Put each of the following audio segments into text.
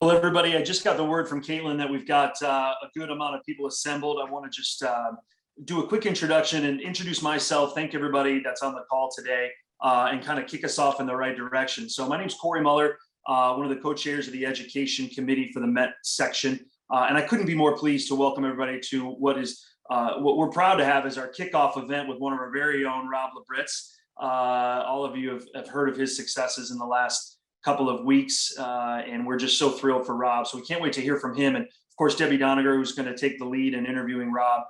Well, everybody, I just got the word from Caitlin that we've got a good amount of people assembled. I want to just do a quick introduction and introduce myself. Thank everybody that's on the call today and kind of kick us off in the right direction. So my name is Corey Muller, one of the co-chairs of the Education Committee for the Met section. And I couldn't be more pleased to welcome everybody to what we're proud to have as our kickoff event with one of our very own, Rob Labritz. All of you have heard of his successes in the last couple of weeks, and we're just so thrilled for Rob. So we can't wait to hear from him. And of course, Debbie Doniger, who's going to take the lead in interviewing Rob.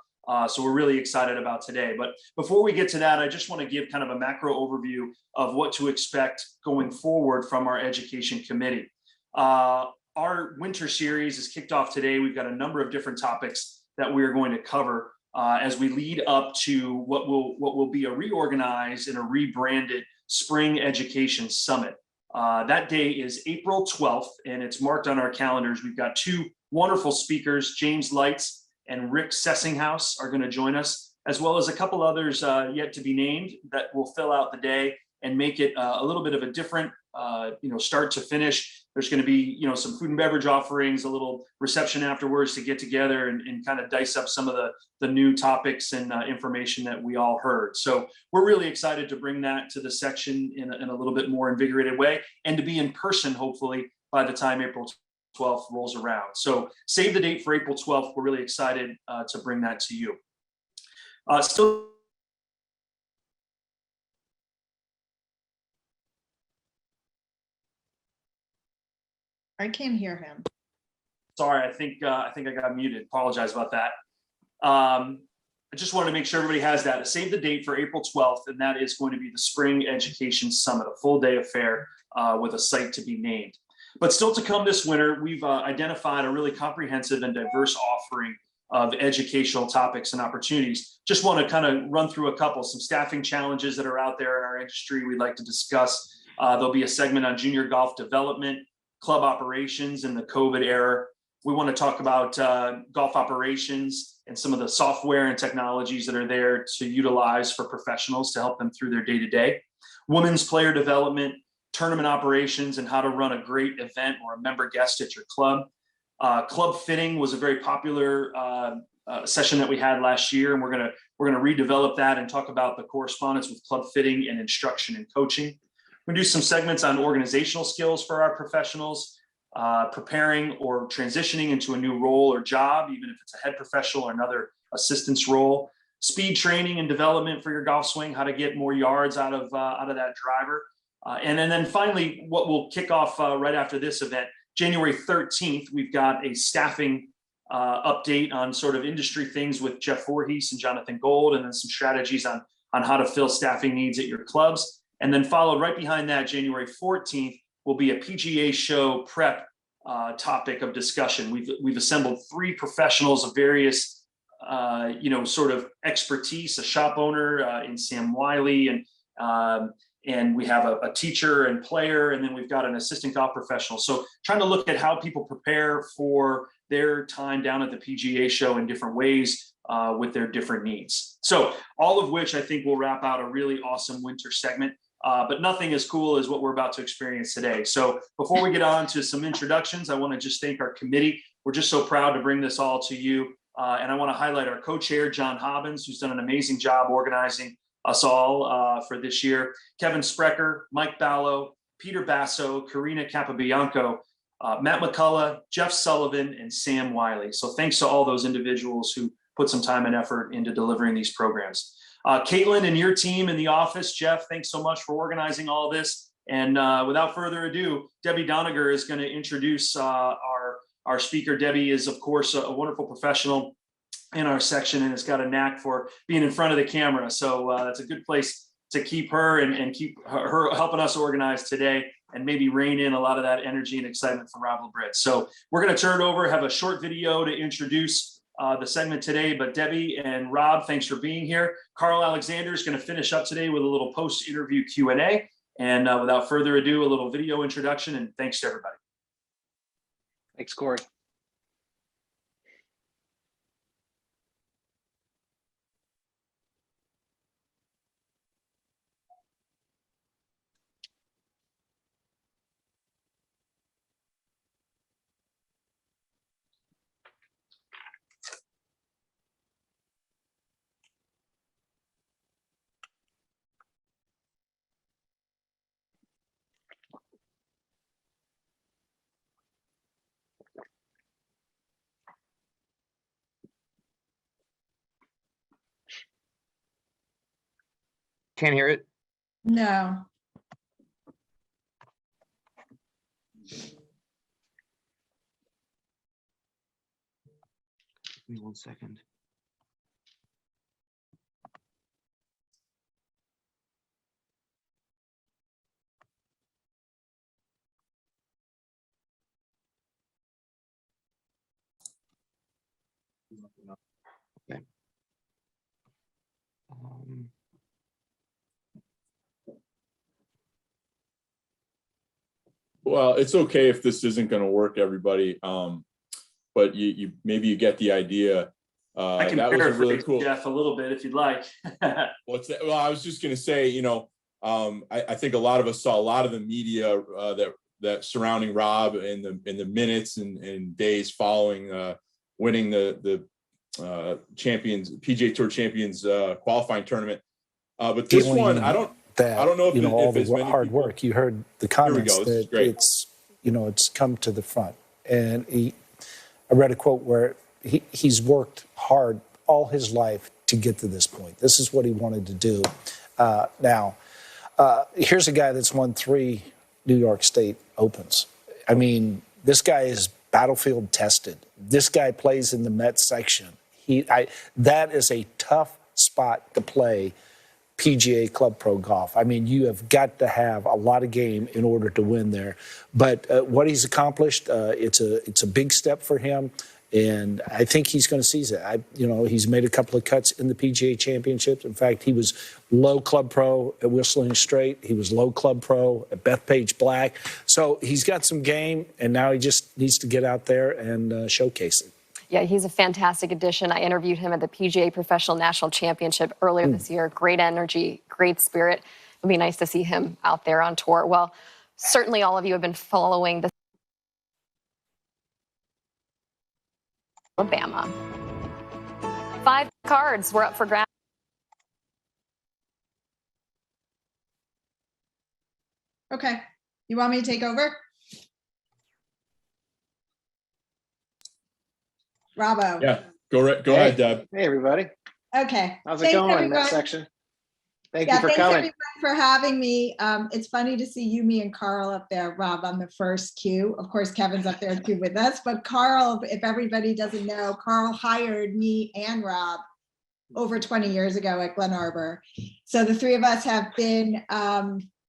So we're really excited about today. But before we get to that, I just want to give kind of a macro overview of what to expect going forward from our education committee. Our winter series is kicked off today. We've got a number of different topics that we're going to cover as we lead up to what will be a reorganized and a rebranded Spring Education Summit. That day is April 12th, and it's marked on our calendars. We've got two wonderful speakers, James Lights and Rick Sessinghaus are going to join us, as well as a couple others yet to be named that will fill out the day and make it a little bit of a different, start to finish. There's going to be, some food and beverage offerings, a little reception afterwards to get together and kind of dice up some of the new topics and information that we all heard. So we're really excited to bring that to the section in a little bit more invigorated way and to be in person, hopefully, by the time April 12th rolls around. So save the date for April 12th. We're really excited to bring that to you. I can't hear him. Sorry, I think I got muted. Apologize about that. I just wanted to make sure everybody has that. Save the date for April 12th, and that is going to be the Spring Education Summit, a full day affair with a site to be named. But still to come this winter, we've identified a really comprehensive and diverse offering of educational topics and opportunities. Just want to kind of run through a couple, some staffing challenges that are out there in our industry we'd like to discuss. There'll be a segment on junior golf development, club operations in the COVID era. We want to talk about golf operations and some of the software and technologies that are there to utilize for professionals to help them through their day-to-day. Women's player development, tournament operations, and how to run a great event or a member guest at your club. Club fitting was a very popular session that we had last year, and we're gonna redevelop that and talk about the correspondence with club fitting and instruction and coaching. We're gonna do some segments on organizational skills for our professionals, preparing or transitioning into a new role or job, even if it's a head professional or another assistance role. Speed training and development for your golf swing, how to get more yards out of that driver. And then finally, what will kick off right after this event, January 13th, we've got a staffing update on sort of industry things with Jeff Voorhees and Jonathan Gold, and then some strategies on how to fill staffing needs at your clubs. And then followed right behind that, January 14th, will be a PGA show prep topic of discussion. We've assembled three professionals of various, sort of expertise, a shop owner in Sam Wiley, and we have a teacher and player, and then we've got an assistant golf professional. So trying to look at how people prepare for their time down at the PGA show in different ways with their different needs. So all of which I think will wrap out a really awesome winter segment. But nothing as cool as what we're about to experience today. So before we get on to some introductions, I want to just thank our committee. We're just so proud to bring this all to you. And I want to highlight our co-chair, John Hobbins, who's done an amazing job organizing us all for this year. Kevin Sprecher, Mike Ballo, Peter Basso, Karina Capabianco, Matt McCullough, Jeff Sullivan, and Sam Wiley. So thanks to all those individuals who put some time and effort into delivering these programs. Caitlin and your team in the office, Jeff, thanks so much for organizing all this. And without further ado, Debbie Doniger is going to introduce our speaker. Debbie is, of course, a wonderful professional in our section and has got a knack for being in front of the camera. So that's a good place to keep her and keep her helping us organize today and maybe rein in a lot of that energy and excitement from Rob Labritz. So we're going to turn it over, have a short video to introduce the segment today, but Debbie and Rob, thanks for being here. Carl Alexander is going to finish up today with a little post-interview Q&A. And without further ado, a little video introduction, and thanks to everybody. Thanks, Corey. Can't hear it. No. Give me 1 second. Okay. Well, it's okay if this isn't going to work, everybody. But you maybe you get the idea. I can That was a paraphrase really cool. Jeff a little bit if you'd like. What's that? Well, I was just going to say, I think a lot of us saw a lot of the media that surrounding Rob in the minutes and days following winning the champions PGA Tour champions qualifying tournament. But this one, I don't know if all as the many hard people- work. You heard the Here we comments go. This is that great. it's it's come to the front. And I read a quote where he's worked hard all his life to get to this point. This is what he wanted to do. Now, here's a guy that's won 3 New York State Opens. I mean, this guy is battlefield tested. This guy plays in the Met section. That is a tough spot to play PGA Club Pro Golf. I mean, you have got to have a lot of game in order to win there. But what he's accomplished, it's a big step for him, and I think he's going to seize it. He's made a couple of cuts in the PGA Championships. In fact, he was low Club Pro at Whistling Straight. He was low Club Pro at Bethpage Black. So he's got some game, and now he just needs to get out there and showcase it. Yeah, he's a fantastic addition. I interviewed him at the PGA Professional National Championship earlier this year. Great energy, great spirit. It'd be nice to see him out there on tour. Well, certainly all of you have been following the Alabama. 5 cards were up for grabs. Okay. You want me to take over? Robbo. Yeah, go ahead, Deb. Hey, everybody. Okay. How's it Thanks, going in everyone. that section? Thank Yeah, you for thanks coming. everyone for having me. It's funny to see you, me, and Carl up there, Rob, on the first queue. Of course, Kevin's up there too with us, but Carl, if everybody doesn't know, Carl hired me and Rob over 20 years ago at GlenArbor. So the 3 of us have been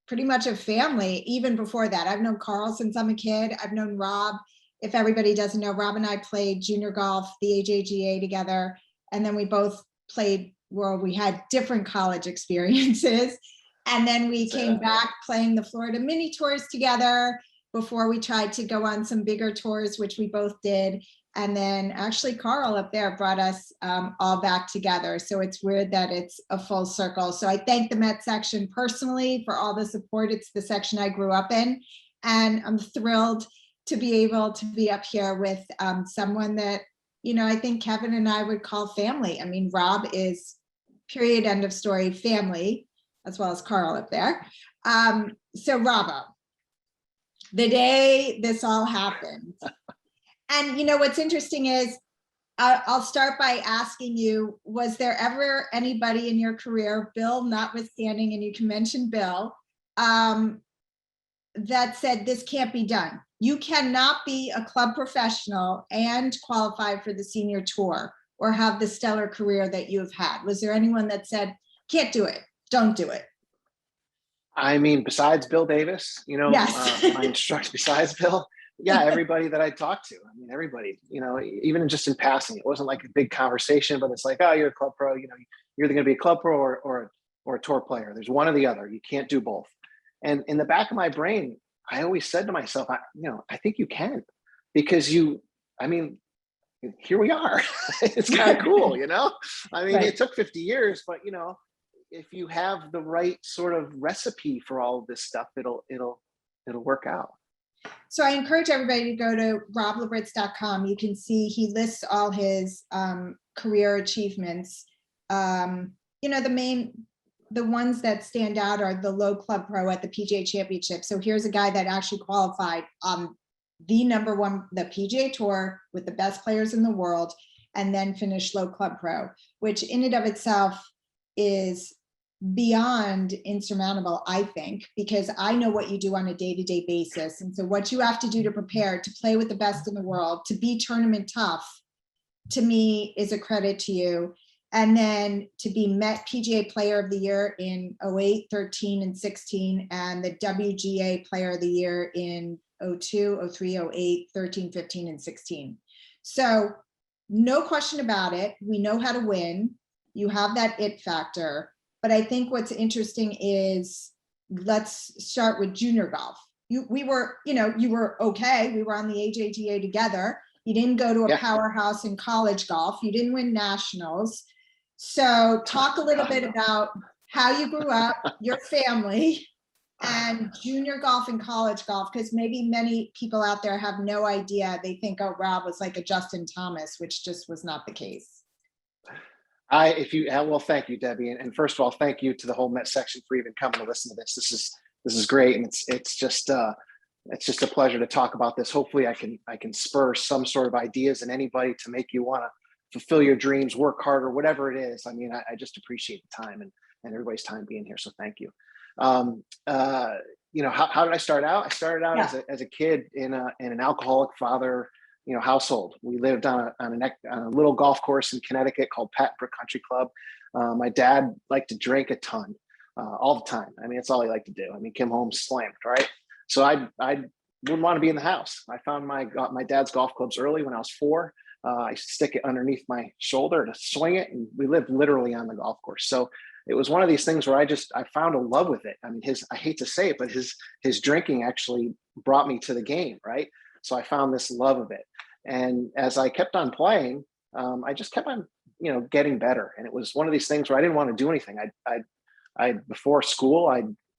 pretty much a family even before that. I've known Carl since I'm a kid. I've known Rob. If everybody doesn't know, Rob and I played junior golf, the AJGA together, and then we both played, well, we had different college experiences. And then we came back playing the Florida mini tours together before we tried to go on some bigger tours, which we both did. And then actually Carl up there brought us all back together. So it's weird that it's a full circle. So I thank the Met section personally for all the support. It's the section I grew up in. And I'm thrilled to be able to be up here with someone that, I think Kevin and I would call family. I mean, Rob is period, end of story, family, as well as Carl up there. So Robbo, the day this all happened. And what's interesting is, I'll start by asking you, was there ever anybody in your career, Bill notwithstanding, and you can mention Bill, that said, this can't be done? You cannot be a club professional and qualify for the senior tour or have the stellar career that you have had. Was there anyone that said, can't do it, don't do it? I mean, besides Bill Davis, Yes. my instructor, besides Bill, yeah, everybody that I talked to, I mean, everybody, even just in passing, it wasn't like a big conversation, but it's like, oh, you're a club pro, you're either going to be a club pro or a tour player. There's one or the other. You can't do both. And in the back of my brain, I always said to myself, I think you can, because here we are. It's kind of cool, I mean, Right. It took 50 years, but if you have the right sort of recipe for all of this stuff, it'll work out. So I encourage everybody to go to roblabritz.com. You can see he lists all his career achievements. The ones that stand out are the low club pro at the PGA Championship. So here's a guy that actually qualified on the the PGA Tour with the best players in the world, and then finished low club pro, which in and of itself is beyond insurmountable, I think, because I know what you do on a day-to-day basis. And so what you have to do to prepare to play with the best in the world, to be tournament tough, to me is a credit to you. And then to be Met PGA Player of the Year in 08, 13, and 16, and the WGA Player of the Year in 02, 03, 08, 13, 15, and 16. So no question about it. We know how to win. You have that it factor. But I think what's interesting is, let's start with junior golf. You were okay. We were on the AJGA together. You didn't go to a powerhouse in college golf. You didn't win nationals. So talk a little bit about how you grew up, your family, and junior golf and college golf, because maybe many people out there have no idea. They think, oh, Rob was like a Justin Thomas, which just was not the case. Well, thank you, Debbie. And first of all, thank you to the whole Met section for even coming to listen to this. This is great. And it's just a pleasure to talk about this. Hopefully I can spur some sort of ideas in anybody to make you want to fulfill your dreams, work harder, whatever it is. I mean, I just appreciate the time and everybody's time being here. So thank you. How did I start out? I started out as a kid in an alcoholic father, household. We lived on a little golf course in Connecticut called Pattonbrook Country Club. My dad liked to drink a ton, all the time. I mean, it's all he liked to do. I mean, came home slammed, right? So I wouldn't want to be in the house. I found my dad's golf clubs early when I was 4. I stick it underneath my shoulder to swing it, and we lived literally on the golf course. So it was one of these things where I found a love with it. I mean, I hate to say it, but his drinking actually brought me to the game, right? So I found this love of it. And as I kept on playing, I just kept on, getting better. And it was one of these things where I didn't want to do anything. Before school,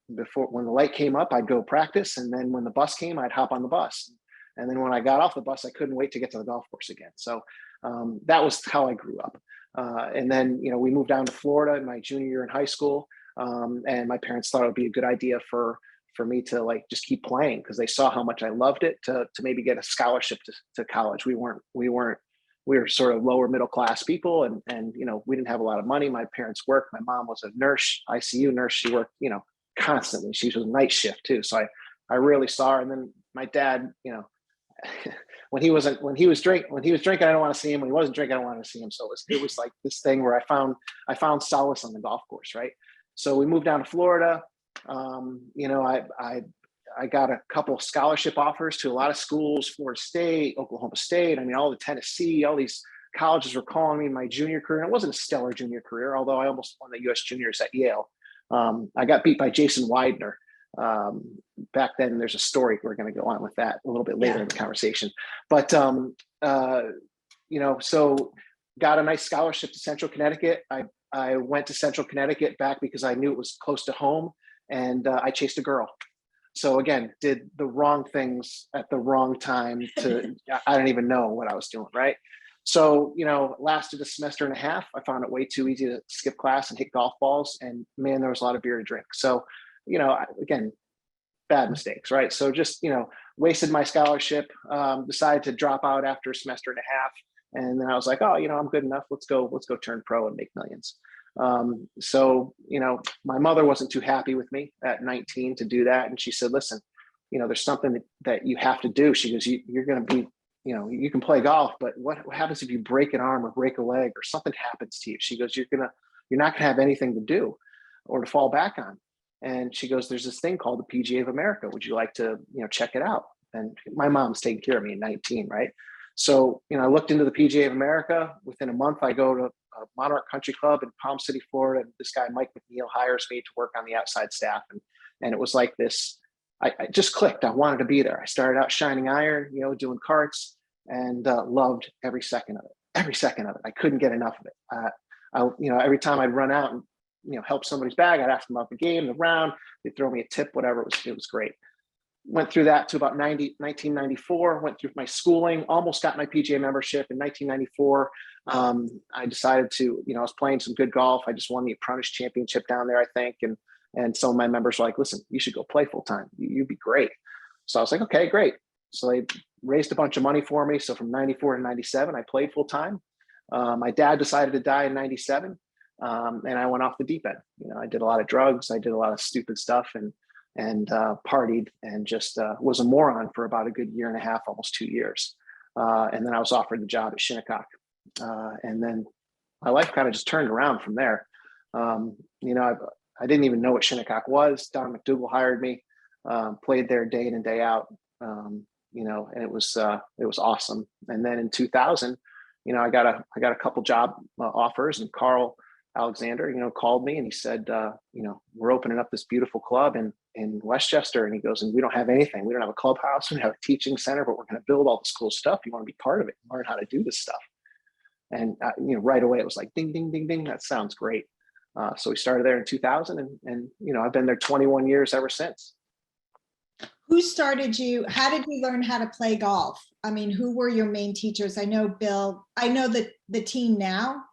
when the light came up, I'd go practice. And then when the bus came, I'd hop on the bus. And then when I got off the bus, I couldn't wait to get to the golf course again. So that was how I grew up. And then, we moved down to Florida in my junior year in high school. And my parents thought it would be a good idea for me to just keep playing, because they saw how much I loved it, to maybe get a scholarship to college. We were sort of lower middle class people, and we didn't have a lot of money. My parents worked. My mom was a nurse, ICU nurse. She worked, constantly. She was night shift too. So I rarely saw her. And then my dad, when he was drinking, I don't want to see him. When he wasn't drinking, I don't want to see him. So it was like this thing where I found solace on the golf course, right? So we moved down to Florida. I got a couple of scholarship offers to a lot of schools, Florida State, Oklahoma State. I mean, all the Tennessee, all these colleges were calling me in my junior career. It wasn't a stellar junior career, although I almost won the U.S. juniors at Yale. I got beat by Jason Widener. Back then, there's a story. We're going to go on with that a little bit later in the conversation. But, so got a nice scholarship to Central Connecticut. I went to Central Connecticut back because I knew it was close to home, and I chased a girl. So again, did the wrong things at the wrong time I don't even know what I was doing, right? So, lasted a semester and a half. I found it way too easy to skip class and hit golf balls. And man, there was a lot of beer to drink. So, again, bad mistakes, right? So just, wasted my scholarship, decided to drop out after a semester and a half. And then I was like, oh, I'm good enough. Let's go turn pro and make millions. So, my mother wasn't too happy with me at 19 to do that. And she said, listen, there's something that you have to do. She goes, you're going to be, you can play golf, but what happens if you break an arm or break a leg or something happens to you? She goes, you're not gonna have anything to do or to fall back on. And she goes, there's this thing called the PGA of America. Would you like to, check it out? And my mom's taking care of me at 19, right? So, I looked into the PGA of America. Within a month, I go to Monarch Country Club in Palm City, Florida. And this guy, Mike McNeil, hires me to work on the outside staff. And it was like this, I just clicked. I wanted to be there. I started out shining iron, doing carts, and loved every second of it. I couldn't get enough of it. Every time I'd run out and, help somebody's bag, I'd ask them about the game, the round, they'd throw me a tip, whatever. It was great. Went through that to about 1994, went through my schooling, almost got my PGA membership in 1994. I decided to, I was playing some good golf. I just won the Apprentice Championship down there, I think. And some of my members were like, listen, you should go play full time. You'd be great. So I was like, okay, great. So they raised a bunch of money for me. So from 94 to 97, I played full time. My dad decided to die in 97. And I went off the deep end. I did a lot of drugs. I did a lot of stupid stuff and partied and just was a moron for about a good year and a half, almost 2 years. And then I was offered the job at Shinnecock. And then my life kind of just turned around from there. I didn't even know what Shinnecock was. Don McDougall hired me, played there day in and day out, and it was awesome. And then in 2000, I got a couple job offers, and Carl Alexander, called me and he said, we're opening up this beautiful club in Westchester. And he goes, and we don't have anything. We don't have a clubhouse. We don't have a teaching center, but we're going to build all this cool stuff. You want to be part of it, learn how to do this stuff. And, right away it was like, ding, ding, ding, ding. That sounds great. So we started there in 2000 and I've been there 21 years ever since. Who started you? How did you learn how to play golf? I mean, who were your main teachers? I know Bill, I know that the team now,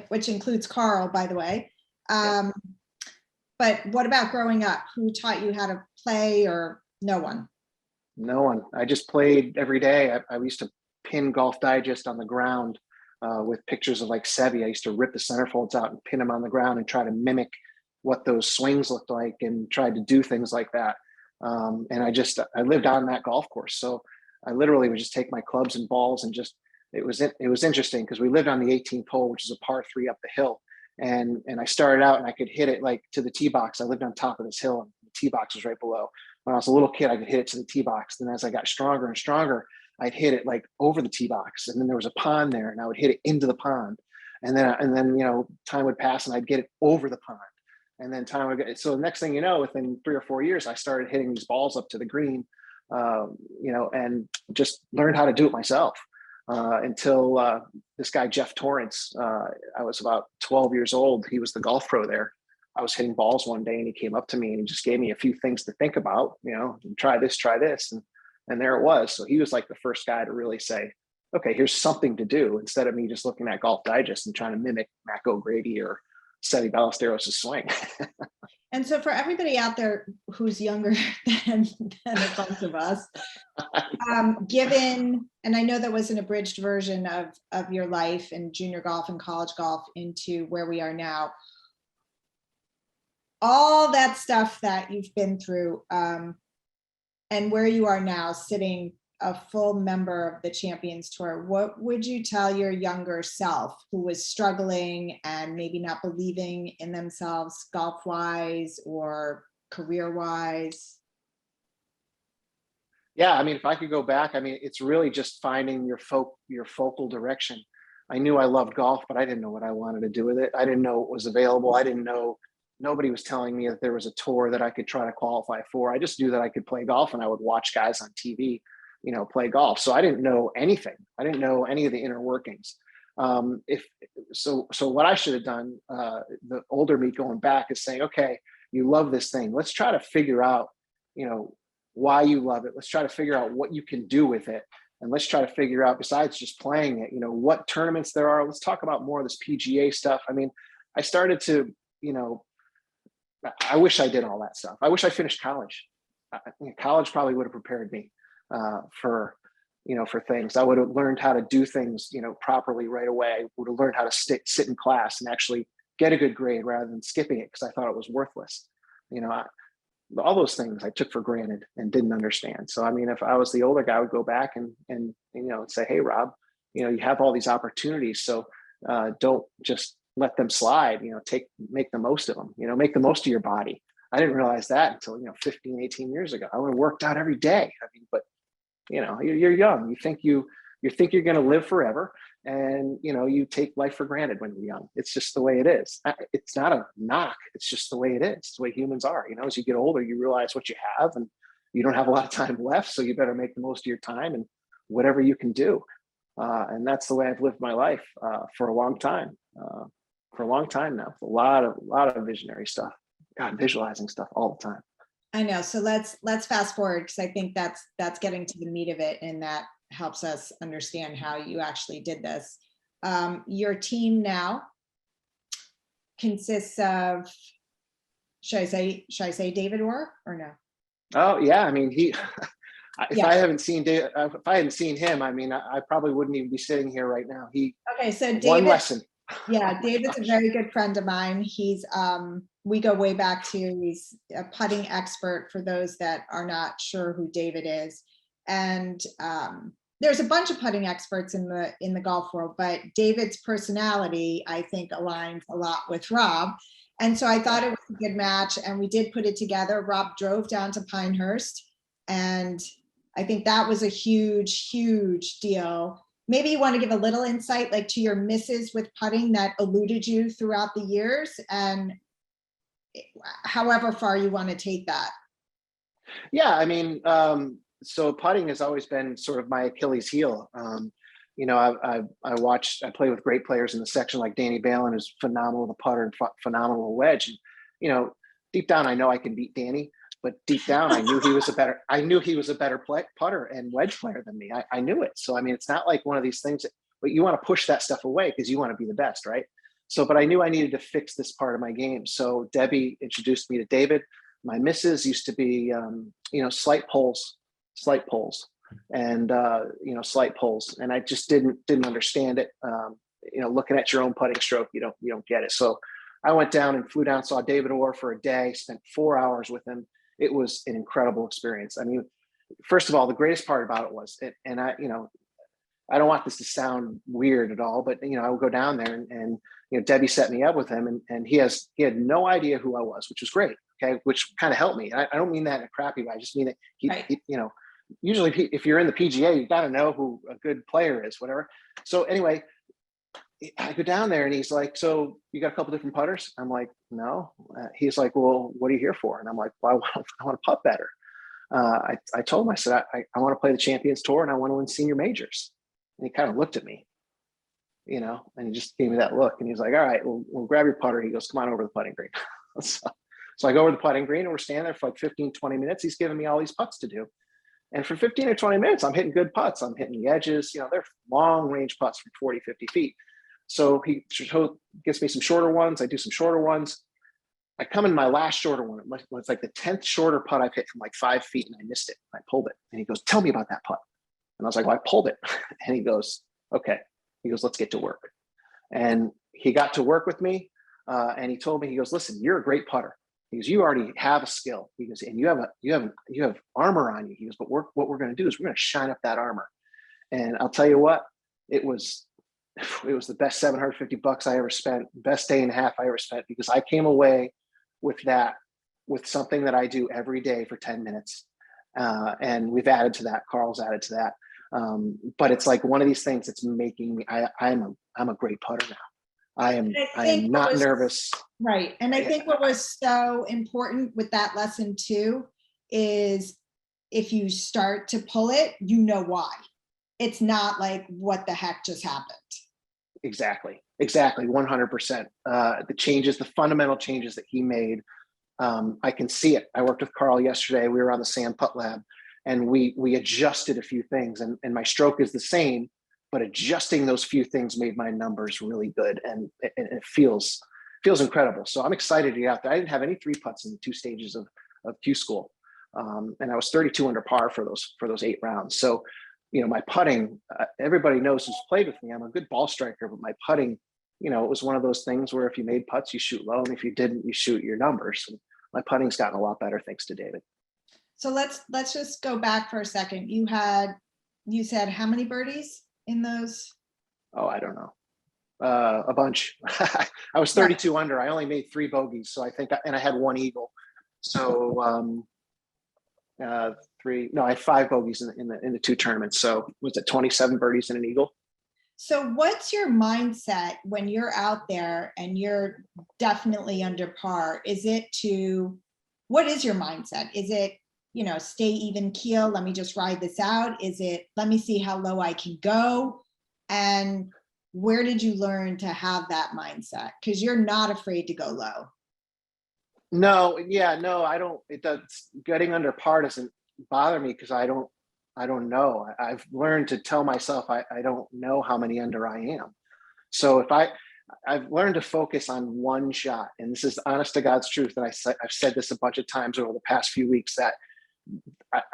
which includes Carl, by the way. But what about growing up? Who taught you how to play, or no one? No one. I just played every day. I used to pin Golf Digest on the ground with pictures of like Seve. I used to rip the centerfolds out and pin them on the ground and try to mimic what those swings looked like and tried to do things like that. And I lived on that golf course. So I literally would just take my clubs and balls and just, it was interesting because we lived on the 18th hole, which is a par 3 up the hill. And I started out and I could hit it like to the tee box. I lived on top of this hill and the tee box was right below. When I was a little kid, I could hit it to the tee box. Then as I got stronger and stronger, I'd hit it like over the tee box. And then there was a pond there and I would hit it into the pond. And then, time would pass and I'd get it over the pond. And then time would get, so the next thing you know, within 3 or 4 years, I started hitting these balls up to the green, and just learned how to do it myself. Until this guy, Jeff Torrance, I was about 12 years old. He was the golf pro there. I was hitting balls one day and he came up to me and he just gave me a few things to think about, try this. And there it was. So he was like the first guy to really say, okay, here's something to do, instead of me just looking at Golf Digest and trying to mimic Mac O'Grady or Seve Ballesteros' swing. And so for everybody out there who's younger than a bunch of us, given, and I know that was an abridged version of your life in junior golf and college golf into where we are now, all that stuff that you've been through, and where you are now, sitting a full member of the Champions Tour, what would you tell your younger self who was struggling and maybe not believing in themselves golf-wise or career-wise? Yeah, I mean, if I could go back, it's really just finding your focal direction. I knew I loved golf, but I didn't know what I wanted to do with it. I didn't know what was available. I didn't know, nobody was telling me that there was a tour that I could try to qualify for. I just knew that I could play golf and I would watch guys on TV, play golf. So I didn't know anything. I didn't know any of the inner workings. So what I should have done, the older me going back, is saying, okay, you love this thing. Let's try to figure out, why you love it. Let's try to figure out what you can do with it. And let's try to figure out, besides just playing it, what tournaments there are. Let's talk about more of this PGA stuff. I started to, I wish I did all that stuff. I wish I finished college. College probably would have prepared me for things. I would have learned how to do things, properly right away. I would have learned how to sit in class and actually get a good grade rather than skipping it because I thought it was worthless. All those things I took for granted and didn't understand. So, if I was the older guy, I would go back and say, hey, Rob, you have all these opportunities. So don't just let them slide, make the most of them, make the most of your body. I didn't realize that until, 15, 18 years ago. I would have worked out every day. But you're young. You think you're going to live forever. And, you take life for granted when you're young. It's just the way it is. It's not a knock. It's just the way it is. It's the way humans are. As you get older, you realize what you have and you don't have a lot of time left. So you better make the most of your time and whatever you can do. And that's the way I've lived my life for a long time. For a long time now. A lot of visionary stuff. God, visualizing stuff all the time. I know. So let's fast forward, because I think that's getting to the meat of it, and that helps us understand how you actually did this. Your team now consists of, should I say David Orr or no? Oh yeah, if I hadn't seen him, I probably wouldn't even be sitting here right now. Okay, so David, one lesson. Yeah, David's a very good friend of mine. We go way back to, he's a putting expert for those that are not sure who David is. And there's a bunch of putting experts in the golf world, but David's personality, I think, aligns a lot with Rob. And so I thought it was a good match, and we did put it together. Rob drove down to Pinehurst, and I think that was a huge, huge deal. Maybe you want to give a little insight, like, to your misses with putting that eluded you throughout the years, and however far you want to take that. Yeah, I mean, so putting has always been sort of my Achilles heel. You know, I play with great players in the section, like Danny Balin, who's phenomenal with a putter and phenomenal wedge. And, you know, deep down, I know I can beat Danny, but deep down, I knew he was a better putter and wedge player than me. I knew it. So, I mean, it's not like one of these things, but you want to push that stuff away because you want to be the best, right? So, but I knew I needed to fix this part of my game. So Debbie introduced me to David. My misses used to be, you know, slight poles, and slight poles, and I just didn't understand it. You know, looking at your own putting stroke, you don't get it. So I went down and flew down, saw David Orr for a day, spent 4 hours with him. It was an incredible experience. I mean, first of all, the greatest part about it was, and I, you know, I don't want this to sound weird at all, but, you know, I would go down there and you know, Debbie set me up with him, and he had no idea who I was, which was great. Okay. Which kind of helped me. I don't mean that in a crappy way. I just mean that he you know, usually if you're in the PGA, you got to know who a good player is, whatever. So anyway, I go down there and he's like, "So you got a couple different putters?" I'm like, "No." He's like, "Well, what are you here for?" And I'm like, "Well, I want to putt better." I told him, I said, I want to play the Champions Tour and I want to win senior majors. And he kind of looked at me, you know, and he just gave me that look. And he's like, "All right, we'll grab your putter." He goes, "Come on over to the putting green." So I go over the putting green and we're standing there for like 15, 20 minutes. He's giving me all these putts to do. And for 15 or 20 minutes, I'm hitting good putts. I'm hitting the edges, you know, they're long range putts from 40, 50 feet. So he gets me some shorter ones. I do some shorter ones. I come in my last shorter one. It's like the 10th shorter putt I've hit from like 5 feet, and I missed it. I pulled it. And he goes, "Tell me about that putt." And I was like, "Well, I pulled it." And he goes, "Okay." He goes, "Let's get to work." And he got to work with me. And he told me, he goes, "Listen, you're a great putter." He goes, "You already have a skill." He goes, "And you have armor on you." He goes, "But what we're going to do is we're going to shine up that armor." And I'll tell you what, it was the best $750 I ever spent, best day and a half I ever spent, because I came away with something that I do every day for 10 minutes. And we've added to that. Carl's added to that. But it's like one of these things that's making me, I'm a great putter now. I am not nervous. Right. And I think what was so important with that lesson too, is if you start to pull it, you know why. It's not like, what the heck just happened? Exactly. 100%. The fundamental changes that he made, I can see it. I worked with Carl yesterday. We were on the Sand Putt Lab, and we adjusted a few things, and my stroke is the same, but adjusting those few things made my numbers really good, and it feels incredible. So I'm excited to get out there. I didn't have any 3 putts in the 2 stages of Q school, and I was 32 under par for those 8 rounds. So, you know, my putting, everybody knows who's played with me, I'm a good ball striker, but my putting, you know, it was one of those things where if you made putts, you shoot low, and if you didn't, you shoot your numbers. And my putting's gotten a lot better thanks to David. So let's just go back for a second. You said how many birdies in those? Oh, I don't know. A bunch. I was 32 under. I only made 3 bogeys. So I think, and I had 1 eagle. So I had 5 bogeys in the 2 tournaments. So was it 27 birdies and an eagle? So what's your mindset when you're out there and you're definitely under par? What is your mindset? Is it, you know, stay even keel, let me just ride this out? Is it, let me see how low I can go? And where did you learn to have that mindset? Because you're not afraid to go low. No, I don't. It does. Getting under par doesn't bother me because I don't know. I've learned to tell myself I don't know how many under I am. So if I've learned to focus on one shot, and this is honest to God's truth, and I've said this a bunch of times over the past few weeks, that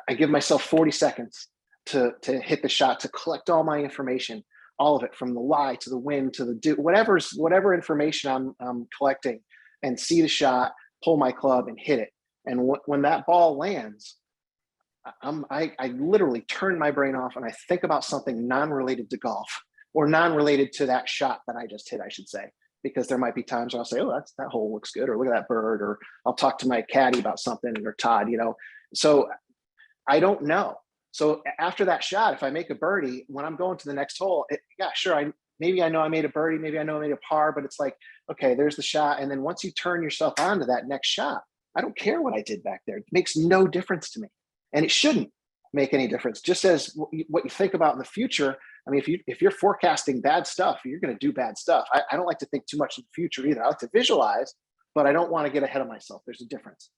I give myself 40 seconds to hit the shot, to collect all my information. all of it, from the lie to the win to the do, whatever information I'm collecting, and see the shot, pull my club and hit it. And when that ball lands, I literally turn my brain off and I think about something non-related to golf, or non-related to that shot that I just hit, I should say, because there might be times where I'll say, oh, that hole looks good, or look at that bird, or I'll talk to my caddy about something, or Todd, so I don't know. So after that shot, if I make a birdie, when I'm going to the next hole, maybe I know I made a birdie, maybe I know I made a par, but it's like, okay, there's the shot. And then once you turn yourself on to that next shot, I don't care what I did back there. It makes no difference to me. And it shouldn't make any difference. Just as what you think about in the future. I mean, if you're forecasting bad stuff, you're going to do bad stuff. I don't like to think too much in the future either. I like to visualize, but I don't want to get ahead of myself. There's a difference.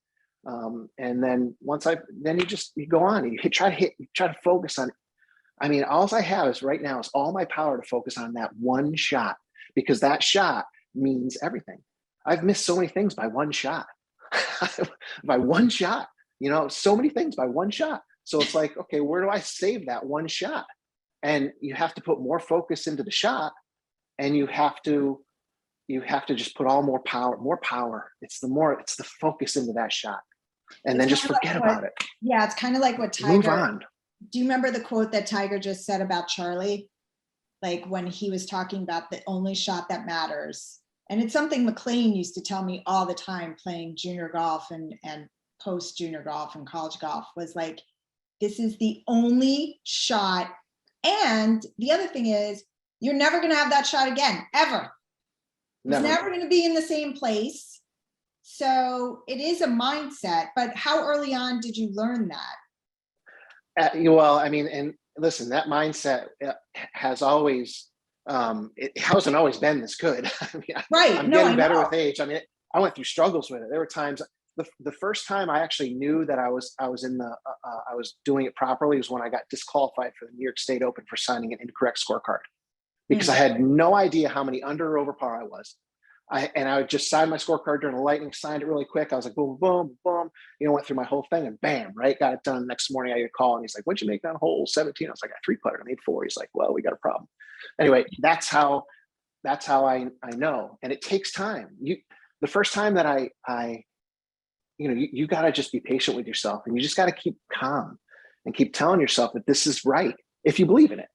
And then you go on and you try to focus on. I mean, all I have is right now is all my power to focus on that one shot, because that shot means everything. I've missed so many things by one shot. By one shot, so many things by one shot. So it's like, okay, where do I save that one shot? And you have to put more focus into the shot, and you have to just put more power. It's the focus into that shot, and then just forget about it. Yeah, it's kind of like what Tiger. Move on. Do you remember the quote that Tiger just said about Charlie? Like when he was talking about the only shot that matters. And it's something McLean used to tell me all the time, playing junior golf and post junior golf and college golf, was like, this is the only shot. And the other thing is, you're never going to have that shot again, ever. It's never going to be in the same place. So it is a mindset. But how early on did you learn that? Well, I mean, and listen, that mindset has always, it hasn't always been this good. I mean, right. I'm getting better with age. I mean, I went through struggles with it. There were times, the first time I actually knew that I was doing it properly was when I got disqualified for the New York State Open for signing an incorrect scorecard, because I had no idea how many under or over par I was. I would just sign my scorecard during the lightning, signed it really quick. I was like, boom, boom, boom, went through my whole thing, and bam, right, got it done. The next morning I get a call, and he's like, what'd you make that hole 17? I was like, I 3-putted, I made 4. He's like, well, we got a problem. Anyway, that's how I know. And it takes time. The first time that you got to just be patient with yourself, and you just got to keep calm and keep telling yourself that this is right. If you believe in it,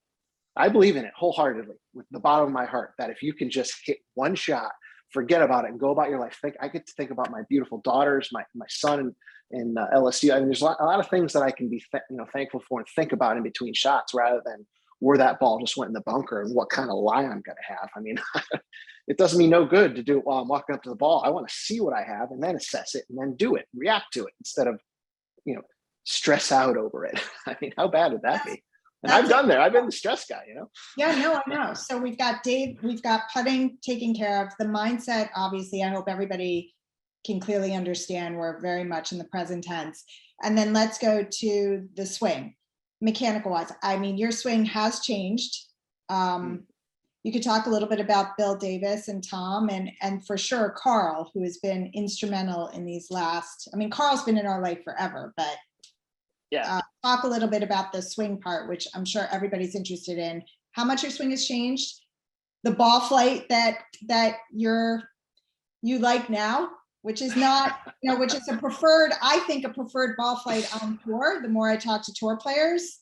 I believe in it wholeheartedly with the bottom of my heart, that if you can just hit one shot, forget about it and go about your life. I get to think about my beautiful daughters, my son in LSU. I mean, there's a lot of things that I can be thankful for and think about in between shots, rather than where that ball just went in the bunker and what kind of lie I'm going to have. I mean, it does me no good to do it while I'm walking up to the ball. I want to see what I have and then assess it and then do it, react to it, instead of, stress out over it. I mean, how bad would that be? And I've done that. I've been the stress guy, Yeah, no, I know. So we've got Dave, we've got putting taken care of. The mindset, obviously, I hope everybody can clearly understand we're very much in the present tense. And then let's go to the swing, mechanical wise. I mean, your swing has changed. You could talk a little bit about Bill Davis and Tom, and for sure, Carl, who has been instrumental in these last, I mean, Carl's been in our life forever, but yeah. Talk a little bit about the swing part, which I'm sure everybody's interested in. How much your swing has changed, the ball flight that you like now, which is not, which is I think a preferred ball flight on tour, the more I talk to tour players.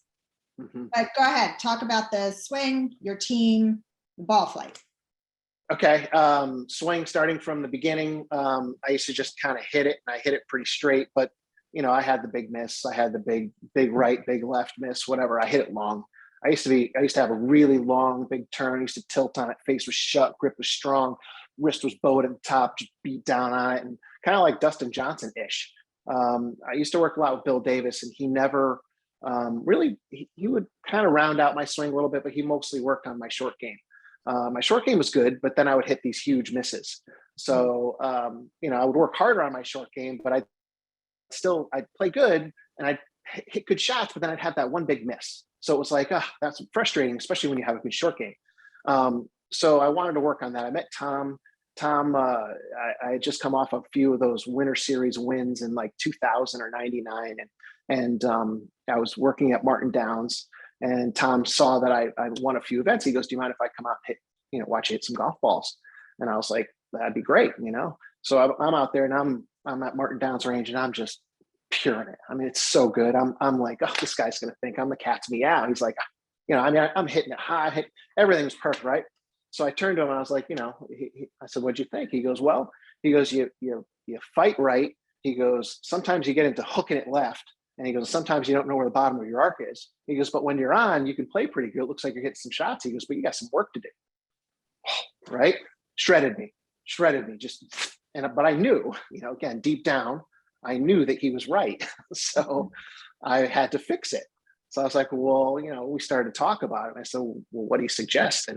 But go ahead, talk about the swing, your team, the ball flight. Okay, swing starting from the beginning. I used to just kind of hit it, and I hit it pretty straight, but I had the big miss. I had the big right, big left miss, whatever. I hit it long. I used to have a really long, big turn. I used to tilt on it. Face was shut, grip was strong, wrist was bowed at the top, just beat down on it, and kind of like Dustin Johnson-ish. I used to work a lot with Bill Davis, and he never really, he would kind of round out my swing a little bit, but he mostly worked on my short game. My short game was good, but then I would hit these huge misses. So, I would work harder on my short game, but I'd play good and I'd hit good shots, but then I'd have that one big miss. So it was like, that's frustrating, especially when you have a good short game. So I wanted to work on that. I met Tom. I had just come off a few of those Winter Series wins in like 2000 or 99. And I was working at Martin Downs, And Tom saw that I won a few events. He goes, "Do you mind if I come out and hit, watch you hit some golf balls?" And I was like, "That'd be great," So I'm out there, and I'm at Martin Downs range, and I'm just pure in it. I mean, it's so good. I'm like, "Oh, this guy's gonna think I'm the cat's meow." He's like, I'm hitting it high, everything was perfect, right? So I turned to him and I was like, I said, "What'd you think?" He goes, "Well," he goes, you fight right." He goes, "Sometimes you get into hooking it left." And he goes, "Sometimes you don't know where the bottom of your arc is." He goes, "But when you're on, you can play pretty good. It looks like you're hitting some shots." He goes, "But you got some work to do." Right? Shredded me just, but I knew, again, deep down, I knew that he was right. So I had to fix it. So I was like, "Well, we started to talk about it." And I said, "Well, what do you suggest?"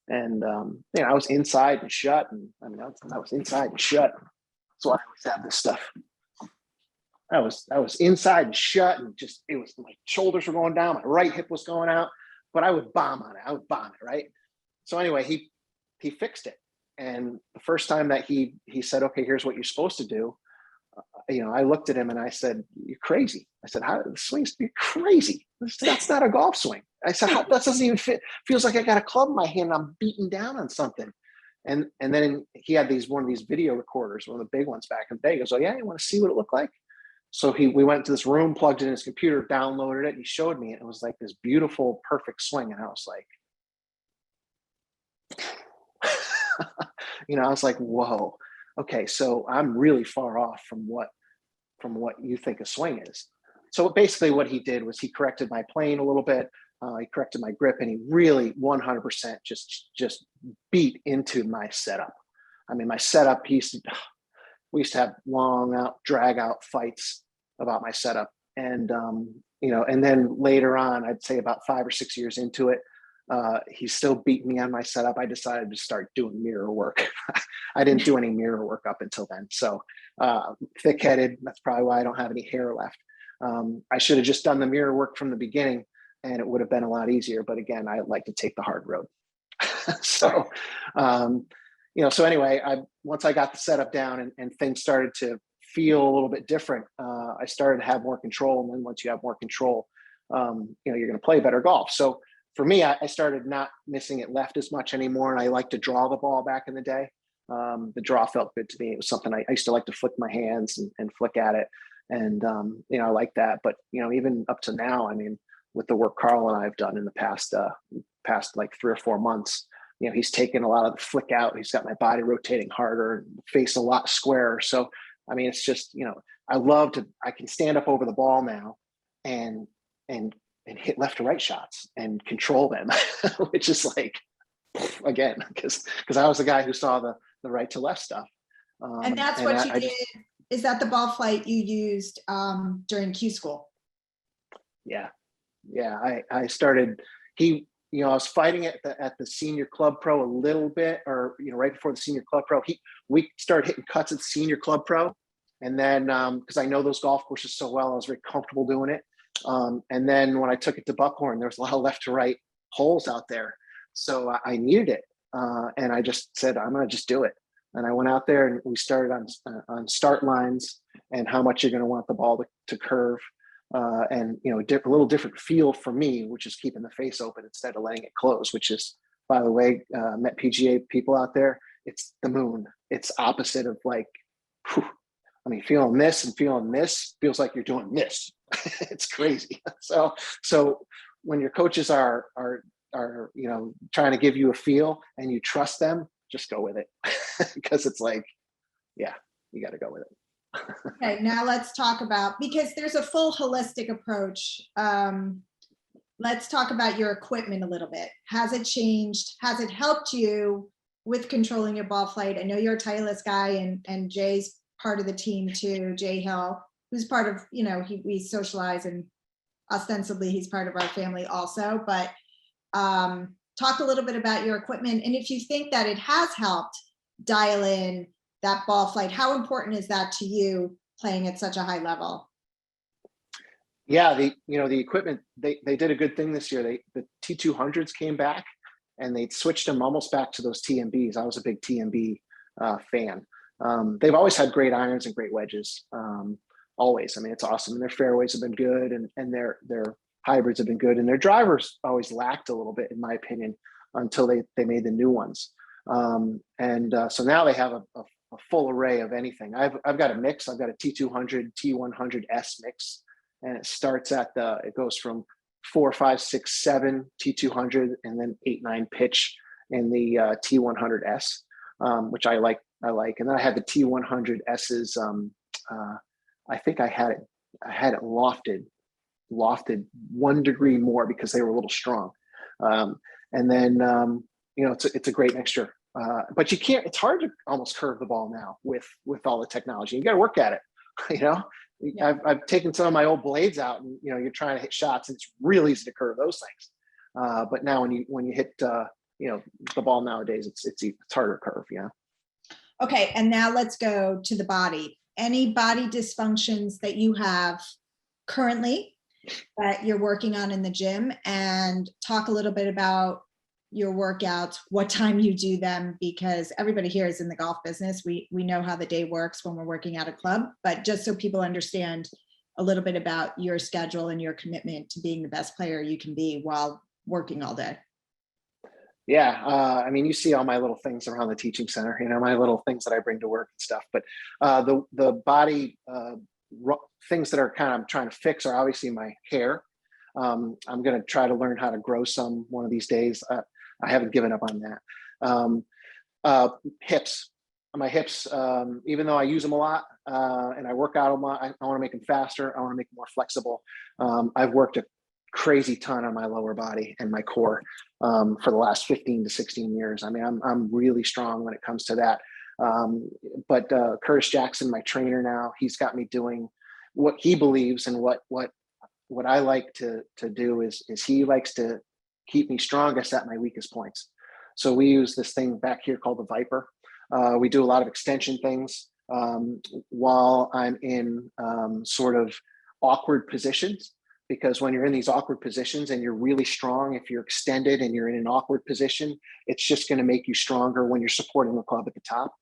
And I was inside and shut. And I was inside and shut. So I always have this stuff. I was inside and shut, and just, it was, my shoulders were going down, my right hip was going out, but I would bomb on it. Right? So anyway, he fixed it. And the first time that he said, "Okay, here's what you're supposed to do," I looked at him and I said, "You're crazy." I said, "How the swing's crazy? That's not a golf swing." I said, "That doesn't even fit. Feels like I got a club in my hand and I'm beating down on something." And then he had one of these video recorders, one of the big ones back in the day. He goes, "Oh yeah, you want to see what it looked like?" So we went to this room, plugged it in his computer, downloaded it, and he showed me, and it was like this beautiful, perfect swing. And I was like, I was like, "Whoa, okay, so I'm really far off from what you think a swing is." So basically what he did was he corrected my playing a little bit. He corrected my grip, and he really 100% just beat into my setup. I mean, my setup, we used to have long drag out fights about my setup. And, and then later on, I'd say about 5 or 6 years into it, he's still beating me on my setup. I decided to start doing mirror work. I didn't do any mirror work up until then. So thick-headed, that's probably why I don't have any hair left. I should have just done the mirror work from the beginning, and it would have been a lot easier. But again, I like to take the hard road. So, so anyway, once I got the setup down and things started to feel a little bit different, I started to have more control. And then once you have more control, you're going to play better golf. So for me, I started not missing it left as much anymore. And I like to draw the ball back in the day. The draw felt good to me. It was something I used to like to flick my hands and flick at it. And, I like that. But, even up to now, I mean, with the work Carl and I have done in the past like 3 or 4 months, he's taken a lot of the flick out. He's got my body rotating harder, face a lot squarer. So, I mean, it's just, I can stand up over the ball now and hit left to right shots and control them, which is like, again, because I was the guy who saw the right to left stuff. And that's what you did. Is that the ball flight you used during Q school? Yeah. I started, I was fighting at the senior club pro a little bit, or, right before the senior club pro, we started hitting cuts at the senior club pro. And then, because I know those golf courses so well, I was very comfortable doing it. And then when I took it to Buckhorn, there was a lot of left to right holes out there. So I needed it. And I just said, I'm going to just do it. And I went out there and we started on start lines and how much you're going to want the ball to curve. And a little different feel for me, which is keeping the face open instead of letting it close, which is, by the way, met PGA people out there. It's the moon. It's opposite of like, whew, I mean, feeling this and feeling this feels like you're doing this. It's crazy. So when your coaches are trying to give you a feel and you trust them, just go with it because it's like, yeah, you got to go with it. Okay, now let's talk about, because there's a full holistic approach. Let's talk about your equipment a little bit. Has it changed? Has it helped you with controlling your ball flight? I know you're a Titleist guy and Jay's part of the team too, Jay Hill, who's part of, we socialize and ostensibly he's part of our family also, but talk a little bit about your equipment. And if you think that it has helped dial in that ball flight, how important is that to you playing at such a high level? Yeah, the equipment, they did a good thing this year. The T200s came back and they switched them almost back to those TMBs. I was a big TMB fan. They've always had great irons and great wedges. Always. I mean, it's awesome. And their fairways have been good and their hybrids have been good, and their drivers always lacked a little bit, in my opinion, until they made the new ones. So now they have a full array of anything. I've got a mix. I've got a T200, T100S mix, and it starts at it goes from 4, 5, 6, 7 T200, and then 8, 9 pitch in the T100S, which I like. And then I had the T100S's. I think I had it lofted 1 degree more because they were a little strong. And then it's a great mixture. But you can't. It's hard to almost curve the ball now with all the technology. You got to work at it. Yeah. I've taken some of my old blades out, and you're trying to hit shots, and it's really easy to curve those things. But now when you hit the ball nowadays, it's harder to curve. Yeah. Okay, and now let's go to the body. Any body dysfunctions that you have currently that you're working on in the gym, and talk a little bit about your workouts, what time you do them, because everybody here is in the golf business. We know how the day works when we're working at a club, but just so people understand a little bit about your schedule and your commitment to being the best player you can be while working all day. Yeah. I mean, you see all my little things around the teaching center, my little things that I bring to work and stuff, but the body things that are kind of trying to fix are obviously my hair. I'm going to try to learn how to grow some one of these days. I haven't given up on that. Hips, my hips, even though I use them a lot and I work out a lot, I want to make them faster. I want to make them more flexible. I've worked a crazy ton on my lower body and my core for the last 15 to 16 years. I mean, I'm really strong when it comes to that. But Curtis Jackson, my trainer now, he's got me doing what he believes, and what I like to do is he likes to keep me strongest at my weakest points. So we use this thing back here called the Viper. We do a lot of extension things while I'm in sort of awkward positions, because when you're in these awkward positions and you're really strong, if you're extended and you're in an awkward position, it's just going to make you stronger when you're supporting the club at the top.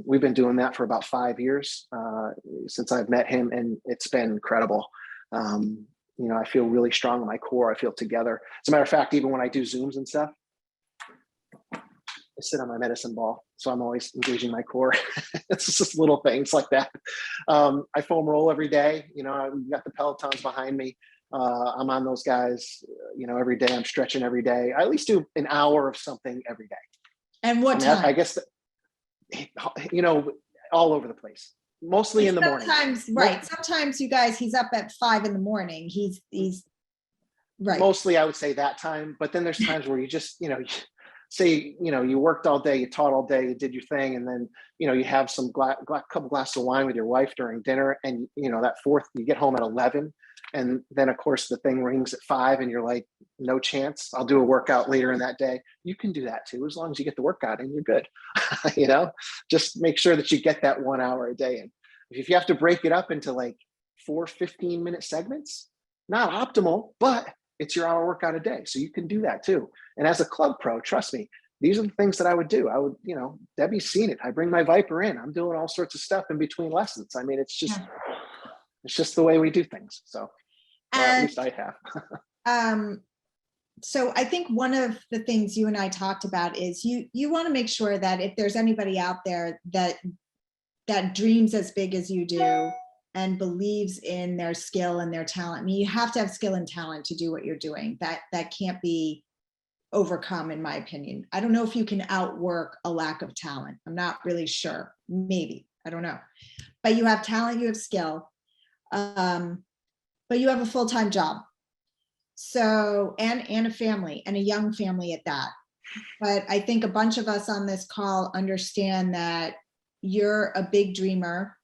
We've been doing that for about 5 years since I've met him, and it's been incredible. I feel really strong in my core. I feel together. As a matter of fact, even when I do Zooms and stuff, I sit on my medicine ball. So I'm always engaging my core. It's just little things like that. I foam roll every day. I've got the Pelotons behind me. I'm on those guys, every day. I'm stretching every day. I at least do an hour of something every day. And what time? I guess, all over the place. Mostly in the morning. Right. Sometimes you guys, he's up at 5 a.m. He's right. Mostly I would say that time, but then there's times where you just, say, you worked all day, you taught all day, you did your thing. And then, you have some couple glasses of wine with your wife during dinner. And, that fourth, you get home at 11. And then of course the thing rings at 5 and you're like, no chance. I'll do a workout later in that day. You can do that too, as long as you get the workout in, you're good. Just make sure that you get that 1 hour a day in. If you have to break it up into like 4 15-minute segments, not optimal, but it's your hour workout a day. So you can do that too. And as a club pro, trust me, these are the things that I would do. I would, Debbie's seen it. I bring my Viper in. I'm doing all sorts of stuff in between lessons. I mean, it's just the way we do things. So at least I have. So I think one of the things you and I talked about is you want to make sure that if there's anybody out there that dreams as big as you do and believes in their skill and their talent. I mean, you have to have skill and talent to do what you're doing. That can't be overcome, in my opinion. I don't know if you can outwork a lack of talent. I'm not really sure. Maybe, I don't know. But you have talent, you have skill, but you have a full-time job. So, and a family, and a young family at that. But I think a bunch of us on this call understand that you're a big dreamer.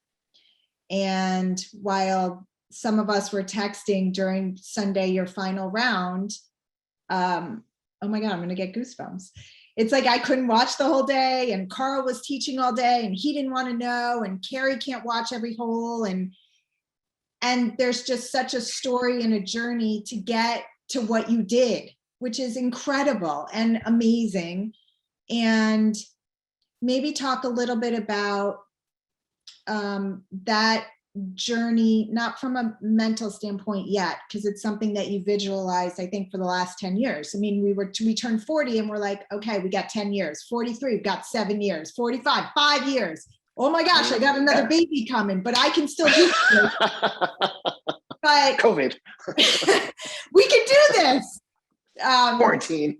And while some of us were texting during Sunday, your final round, oh my God, I'm gonna get goosebumps. It's like I couldn't watch the whole day, and Carl was teaching all day and he didn't want to know, and Carrie can't watch every hole. And there's just such a story and a journey to get to what you did, which is incredible and amazing. And maybe talk a little bit about that journey, not from a mental standpoint yet, because it's something that you visualized, I think, for the last 10 years. I mean, we turned 40 and we're like, okay, we got 10 years, 43, we've got 7 years, 45, 5 years. Oh my gosh, I got another baby coming, but I can still do this. But COVID. we can do this. Quarantine.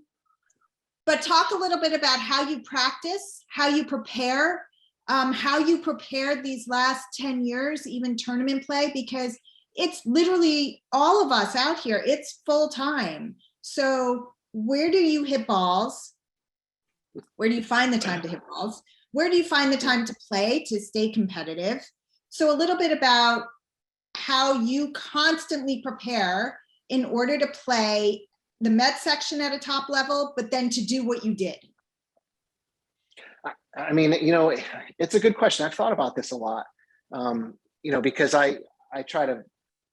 But talk a little bit about how you practice, how you prepare, how you prepared these last 10 years, even tournament play, because it's literally all of us out here. It's full time. So where do you hit balls? Where do you find the time to hit balls? Where do you find the time to play, to stay competitive? So a little bit about how you constantly prepare in order to play the Met section at a top level, but then to do what you did. I mean, it's a good question. I've thought about this a lot, because I try to,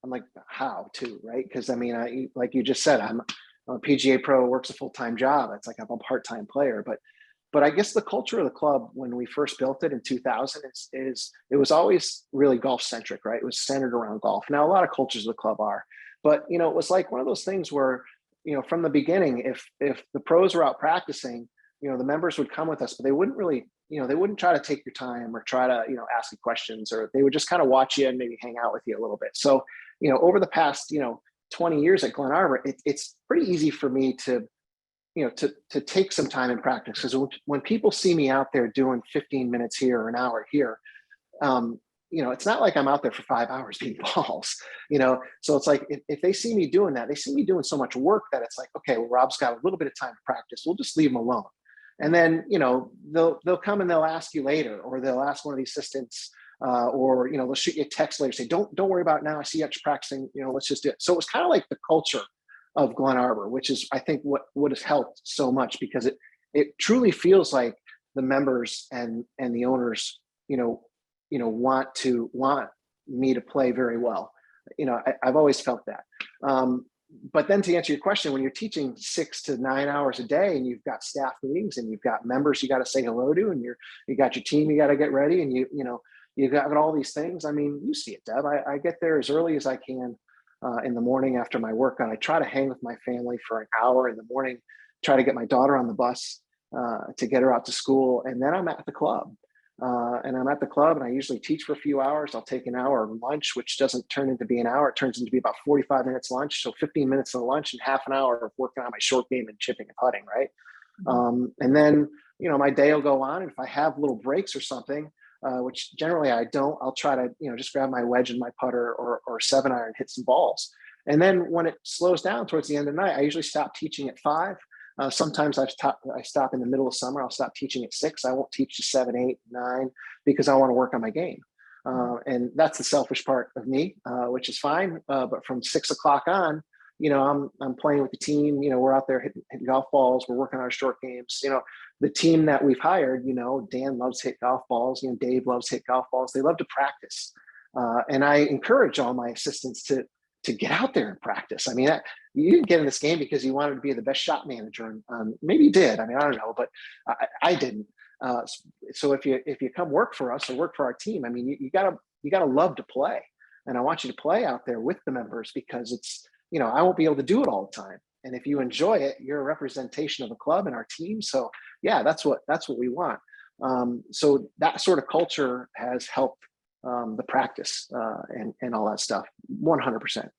I'm like, how to, right? Because I mean, like you just said, I'm a PGA pro, works a full-time job. It's like I'm a part-time player, but I guess the culture of the club when we first built it in 2000 is it was always really golf centric, right? It was centered around golf. Now, a lot of cultures of the club are, but it was like one of those things where, from the beginning, if the pros were out practicing, the members would come with us, but they wouldn't really, they wouldn't try to take your time or try to, ask you questions, or they would just kind of watch you and maybe hang out with you a little bit. So, over the past, 20 years at GlenArbor, it's pretty easy for me to take some time in practice. Because when people see me out there doing 15 minutes here or an hour here, it's not like I'm out there for 5 hours beating balls, So it's like, if they see me doing that, they see me doing so much work that it's like, okay, well, Rob's got a little bit of time to practice. We'll just leave him alone. And then, they'll come and they'll ask you later, or they'll ask one of the assistants, or, they'll shoot you a text later, say, don't worry about it now. I see you actually practicing, let's just do it. So it was kind of like the culture of GlenArbor, which is, I think, what has helped so much, because it truly feels like the members and the owners, want me to play very well. I've always felt that. But then to answer your question, when you're teaching 6 to 9 hours a day and you've got staff meetings and you've got members you got to say hello to, and you got your team you got to get ready, and you've got all these things. I mean, you see it, Deb. I get there as early as I can in the morning after my workout. I try to hang with my family for an hour in the morning, try to get my daughter on the bus to get her out to school, and then I'm at the club. And I usually teach for a few hours. I'll take an hour lunch, which doesn't turn into be an hour. It turns into be about 45 minutes lunch. So 15 minutes of lunch and half an hour of working on my short game and chipping and putting, right? And then, my day will go on. And if I have little breaks or something, which generally I don't, I'll try to, just grab my wedge and my putter or 7-iron, hit some balls. And then when it slows down towards the end of the night, I usually stop teaching at 5. Sometimes I stop in the middle of summer. I'll stop teaching at 6. I won't teach to 7, 8, 9 because I want to work on my game. And that's the selfish part of me, which is fine. But from 6 o'clock on, I'm playing with the team. We're out there hitting golf balls. We're working on our short games. The team that we've hired, Dan loves hit golf balls. Dave loves hit golf balls. They love to practice. And I encourage all my assistants to get out there and practice. I mean, you didn't get in this game because you wanted to be the best shot manager. And maybe you did. I mean, I don't know, but I didn't. So if you come work for us or work for our team, I mean, you gotta love to play. And I want you to play out there with the members, because it's, I won't be able to do it all the time. And if you enjoy it, you're a representation of the club and our team. So yeah, that's what we want. So that sort of culture has helped the practice and all that stuff 100%.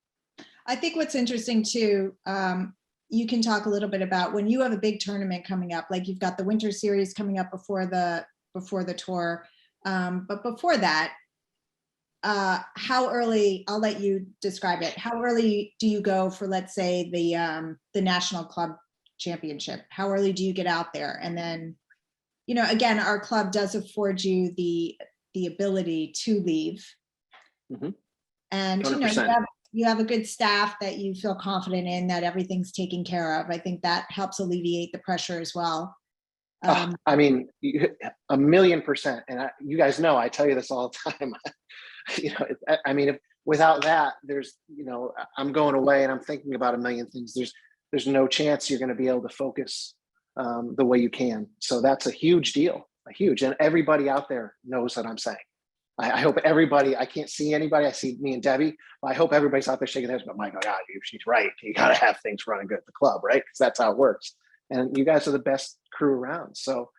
I think what's interesting too, you can talk a little bit about when you have a big tournament coming up, like you've got the winter series coming up before the tour. But before that, how early, I'll let you describe it. How early do you go for, let's say, the National Club Championship? How early do you get out there? And then, again, our club does afford you the ability to leave. Mm-hmm. And, 100%. You have a good staff that you feel confident in, that everything's taken care of. I think that helps alleviate the pressure as well. I mean, 1,000,000%. And you guys know, I tell you this all the time. I mean, without that, there's, I'm going away and I'm thinking about 1,000,000 things. There's no chance you're going to be able to focus the way you can. So that's a huge deal, and everybody out there knows what I'm saying. I hope everybody, I can't see anybody. I see me and Debbie. I hope everybody's out there shaking their heads, but my God, she's right. You got to have things running good at the club, right? Because that's how it works. And you guys are the best crew around. So,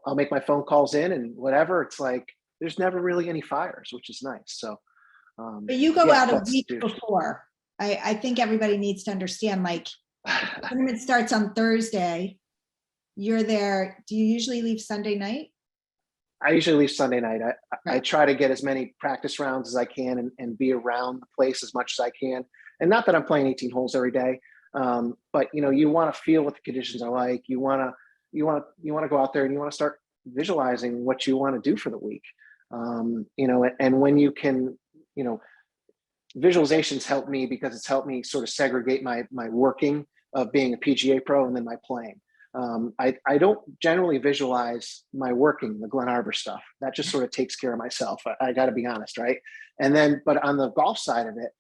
I'll make my phone calls in and whatever. It's like, there's never really any fires, which is nice. So, But you go yeah, out a that's week huge. before. I think everybody needs to understand, like, the tournament starts on Thursday. You're there. Do you usually leave Sunday night? I usually leave Sunday night. I Right. try to get as many practice rounds as I can and be around the place as much as I can. And not that I'm playing 18 holes every day, but you want to feel what the conditions are like. You want to go out there and you want to start visualizing what you want to do for the week. And when you can, visualizations help me because it's helped me sort of segregate my working of being a PGA pro and then my playing. I don't generally visualize my working, the GlenArbor stuff. That just sort of takes care of myself. I got to be honest, right? And then, but on the golf side of it,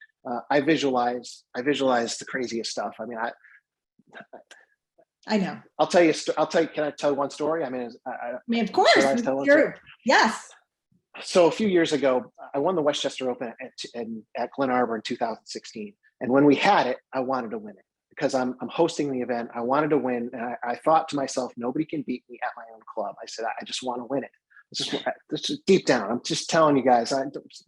I visualize the craziest stuff. I mean, I know. Can I tell one story? I mean, I mean, of course. Should I tell it? Yes. So a few years ago, I won the Westchester Open at GlenArbor in 2016. And when we had it, I wanted to win it because I'm hosting the event. I wanted to win. And I thought to myself, nobody can beat me at my own club. I said, I just want to win it. This is deep down. I'm just telling you guys,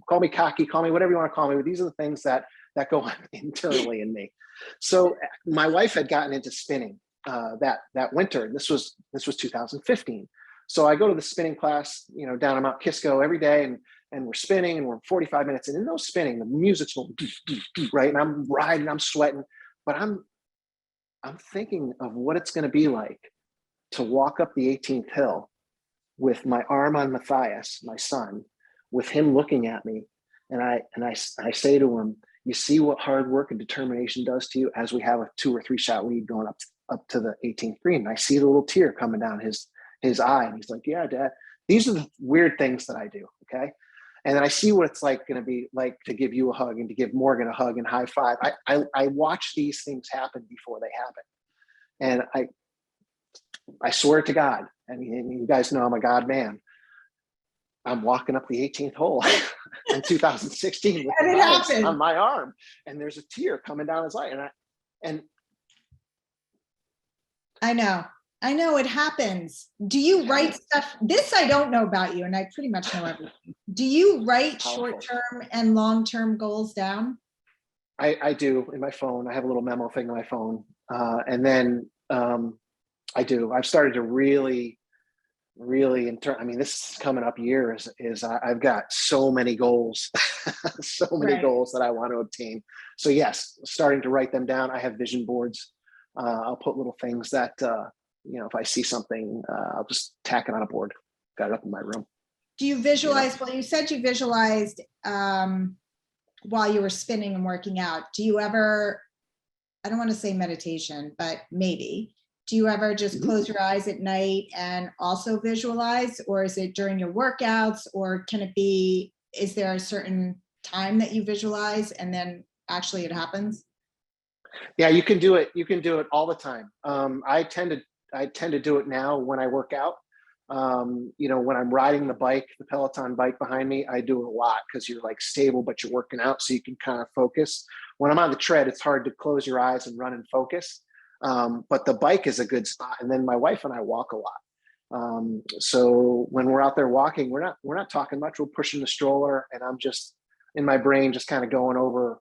call me cocky, call me whatever you want to call me, but these are the things that go on internally in me. So my wife had gotten into spinning that winter. This was 2015. So I go to the spinning class, down in Mount Kisco every day, and we're spinning, and we're 45 minutes. And in those spinning, the music's going right, and I'm riding, I'm sweating, but I'm thinking of what it's going to be like to walk up the 18th hill with my arm on Matthias, my son, with him looking at me, and I say to him, "You see what hard work and determination does to you?" As we have a 2 or 3 shot lead going up to the 18th green, and I see the little tear coming down his eye, and he's like, "Yeah, Dad." These are the weird things that I do. Okay. And then I see what it's going to be like to give you a hug and to give Morgan a hug and high five. I watch these things happen before they happen. And I swear to God, and you guys know I'm a God man, I'm walking up the 18th hole in 2016 with And it happened. on my arm, and there's a tear coming down his eye. And I know it happens. Do you write stuff? This I don't know about you, and I pretty much know everything. Do you write short-term and long-term goals down? I do in my phone. I have a little memo thing on my phone. And then I do. I've started to really, I mean, this is coming up years, I've got so many goals, so many goals that I want to obtain. So yes, starting to write them down. I have vision boards. I'll put little things that, if I see something, I'll just tack it on a board. Got it up in my room. Do you visualize, well, you said you visualized while you were spinning and working out. Do you ever, I don't want to say meditation, but maybe, do you ever just close your eyes at night and also visualize, or is it during your workouts, or can it be, is there a certain time that you visualize and then actually it happens? Yeah, you can do it. You can do it all the time. I tend to do it now when I work out. When I'm riding the bike, the Peloton bike behind me, I do it a lot because you're like stable, but you're working out, so you can kind of focus. When I'm on the tread, it's hard to close your eyes and run and focus. But the bike is a good spot. And then my wife and I walk a lot. So when we're out there walking, we're not talking much. We're pushing the stroller, and I'm just in my brain, just kind of going over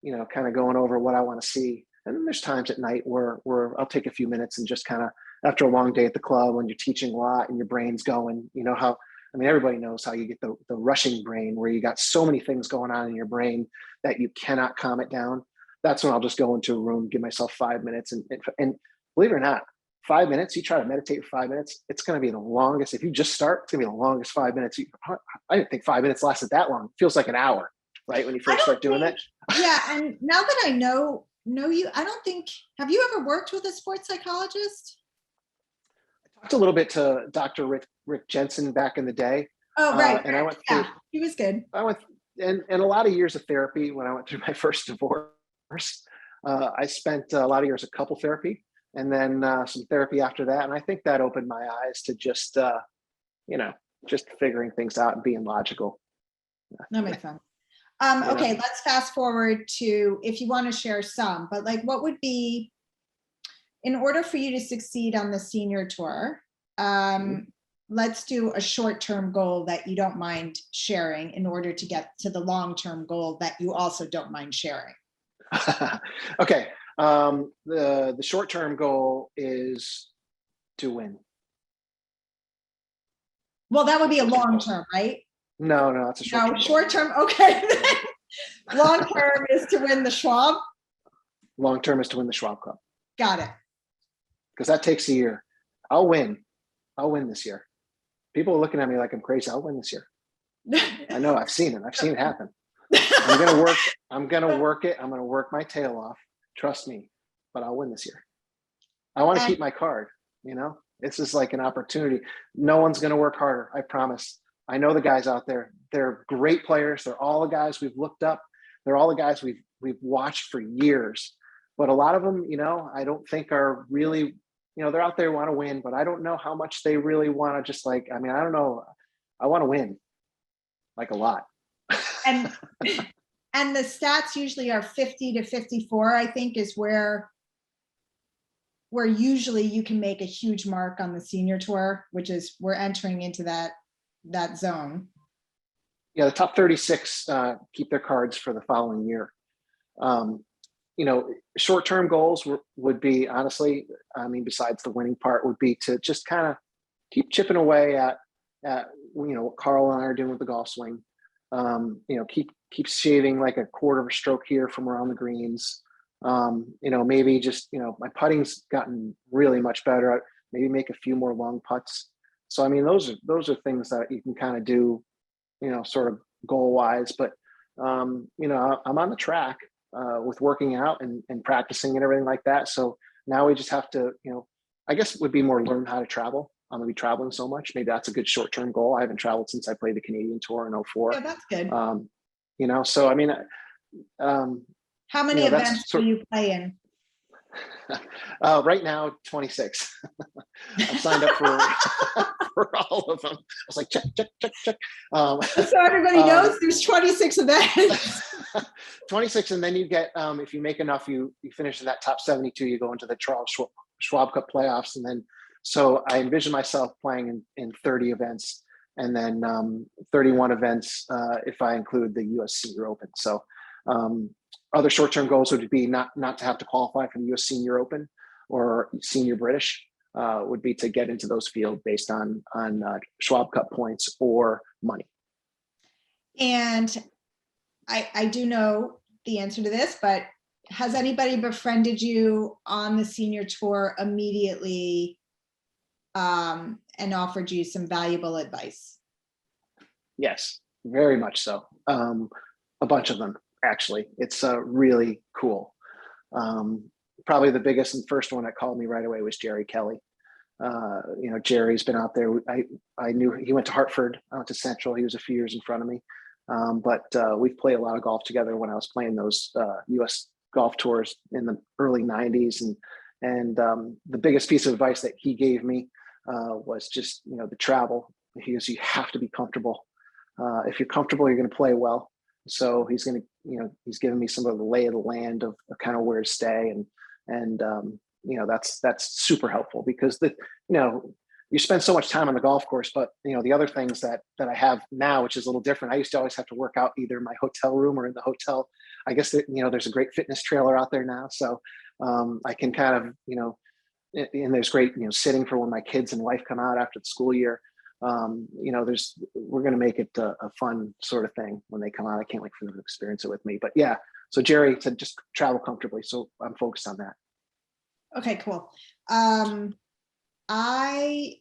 what I want to see. And then there's times at night where I'll take a few minutes and just kind of, after a long day at the club, when you're teaching a lot and your brain's going, everybody knows how you get the rushing brain, where you got so many things going on in your brain that you cannot calm it down. That's when I'll just go into a room, give myself 5 minutes. And believe it or not, 5 minutes, you try to meditate for 5 minutes, it's going to be the longest. If you just start, it's going to be the longest 5 minutes. I didn't think 5 minutes lasted that long. It feels like an hour, right? When you first start doing that. Yeah. And now that I know you, I don't think, have you ever worked with a sports psychologist? I talked a little bit to Dr. Rick Jensen back in the day. Oh, right. And I went through, he was good. I went and a lot of years of therapy when I went through my first divorce. I spent a lot of years of couple therapy, and then some therapy after that. And I think that opened my eyes to just figuring things out and being logical. That makes sense. Yeah. Okay, let's fast forward to, if you want to share some, but like, what would be, in order for you to succeed on the senior tour, let's do a short-term goal that you don't mind sharing in order to get to the long-term goal that you also don't mind sharing. Okay. The short-term goal is to win. Well, that would be a long-term, right? No, that's a short-term No, goal. short-term, okay. Long-term is to win the Schwab. Long-term is to win the Schwab Cup, Got it. because that takes a year. I'll win this year. People are looking at me like I'm crazy. I'll win this year. I know, I've seen it happen. I'm gonna work it. I'm gonna work my tail off. Trust me, but I'll win this year. I want to keep my card, This is like an opportunity. No one's gonna work harder, I promise. I know the guys out there. They're great players. They're all the guys we've looked up. They're all the guys we've watched for years. But a lot of them, I don't think are really, they're out there, want to win, but I don't know how much they really want to just I don't know. I want to win, like a lot. And the stats usually are 50 to 54, I think, is where usually you can make a huge mark on the senior tour, which is, we're entering into that zone. Yeah, the top 36 keep their cards for the following year. Short-term goals would be, honestly, besides the winning part, would be to just kind of keep chipping away at what Carl and I are doing with the golf swing. Keep shaving like a quarter of a stroke here from around the greens. Maybe just, my putting's gotten really much better. Maybe make a few more long putts. So, those are things that you can kind of do, sort of goal wise, but, I'm on the track with working out and practicing and everything like that. So now we just have to, I guess it would be more learn how to travel. I'm gonna be traveling so much. Maybe that's a good short-term goal. I haven't traveled since I played the Canadian Tour in 2004. Yeah, that's good. So How many events do you play in? Right now, 26. I've signed up for all of them. I was like, check. So everybody knows there's 26 events. 26, and then you get, if you make enough, you finish in that top 72, you go into the Charles Schwab Cup playoffs. And then, so I envision myself playing in 30 events, and then 31 events if I include the US Senior Open. So other short-term goals would be not to have to qualify for the US Senior Open or Senior British, would be to get into those fields based on Schwab Cup points or money. And I do know the answer to this, but has anybody befriended you on the senior tour immediately and offered you some valuable advice? Yes, very much so. A bunch of them, actually. It's really cool. Probably the biggest and first one that called me right away was Jerry Kelly. Jerry's been out there. I knew he went to Hartford. I went to Central. He was a few years in front of me. But we've played a lot of golf together when I was playing those US golf tours in the early 90s. And the biggest piece of advice that he gave me was just, the travel. He goes, you have to be comfortable. If you're comfortable, you're going to play well. So he's going to, he's given me some of the lay of the land of kind of where to stay. And that's super helpful because you spend so much time on the golf course, but the other things that I have now, which is a little different. I used to always have to work out either in my hotel room or in the hotel. I guess that, there's a great fitness trailer out there now. So I can kind of, and there's great, sitting for when my kids and wife come out after the school year. We're going to make it a fun sort of thing when they come out. I can't wait for them to experience it with me, but yeah. So Jerry said, just travel comfortably. So I'm focused on that. Okay, cool. I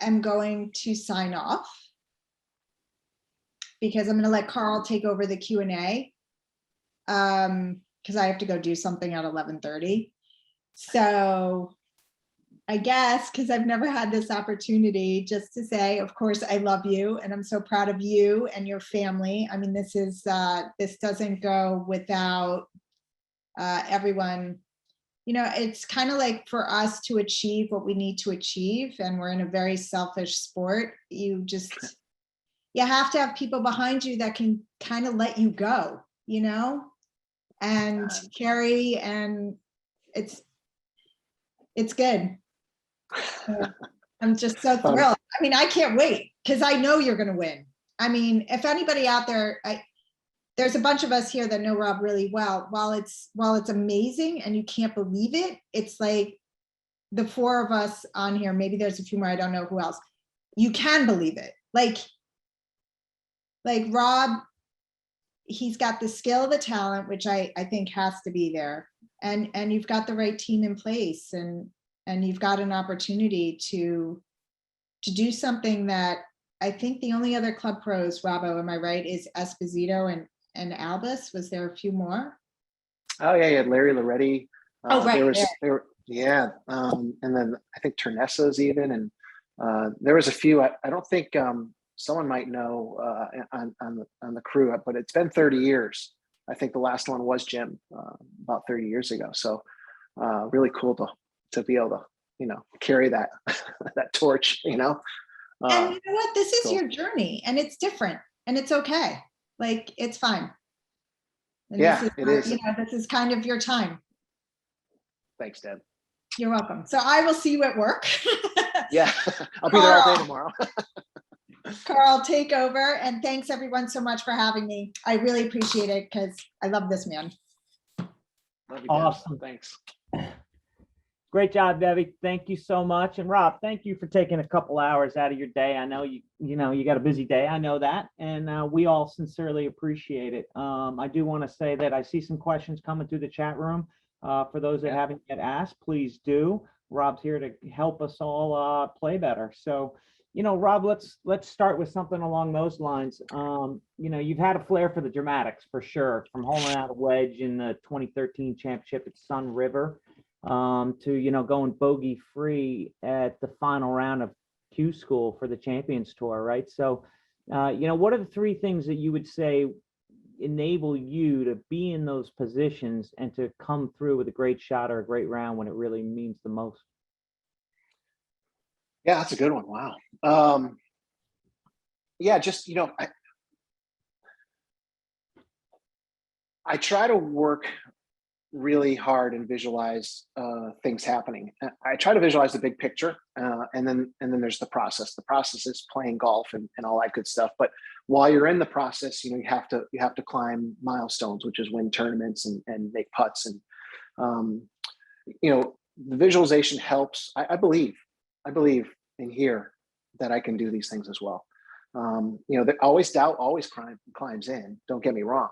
am going to sign off because I'm going to let Carl take over the Q&A because I have to go do something at 11:30. So I guess, because I've never had this opportunity, just to say, of course, I love you and I'm so proud of you and your family. I mean, this doesn't go without everyone. It's kind of like for us to achieve what we need to achieve, and we're in a very selfish sport. You just, you have to have people behind you that can kind of let you go, you know, and carry, and it's good. So I'm just so thrilled. I mean, I can't wait because I know you're going to win. I mean, if anybody out there, there's a bunch of us here that know Rob really well. While it's amazing and you can't believe it, it's like the four of us on here, maybe there's a few more, I don't know who else. You can believe it. Like Rob, he's got the skill, the talent, which I think has to be there. And you've got the right team in place, and you've got an opportunity to do something that I think the only other club pros, Robbo, am I right, is Esposito and Albus. Was there a few more? Oh yeah, you had Larry Loretti. Right. Yeah. And then I think Ternessa's even, and there was a few. I don't think someone might know on the crew, but it's been 30 years. I think the last one was Jim about 30 years ago. So really cool to be able to, you know, carry that that torch, you know. And you know what? This is cool. your journey, and it's different, and it's okay. Like, it's fine. And yeah, it is. You know, this is kind of your time. Thanks, Deb. You're welcome. So I will see you at work. Yeah, I'll be there all day tomorrow. Carl, take over. And thanks everyone so much for having me. I really appreciate it because I love this man. Love you, Awesome. Deb. Thanks. Great job, Debbie. Thank you so much. And Rob, thank you for taking a couple hours out of your day. I know you got a busy day. I know that. And we all sincerely appreciate it. I do want to say that I see some questions coming through the chat room. For those that haven't yet asked, please do. Rob's here to help us all play better. So, you know, Rob, let's start with something along those lines. You know, you've had a flair for the dramatics for sure, from holing out a wedge in the 2013 championship at Sun River, to, you know, going bogey free at the final round of Q School for the Champions Tour, right? So, you know, what are the three things that you would say enable you to be in those positions and to come through with a great shot or a great round when it really means the most? Yeah, that's a good one. Wow. Yeah, just, you know, I try to work really hard and visualize things happening. I try to visualize the big picture, and then there's the process. The process is playing golf and all that good stuff. But while you're in the process, you know, you have to climb milestones, which is win tournaments and make putts. And you know, the visualization helps. I believe in here that I can do these things as well. You know, always doubt always climbs in. Don't get me wrong.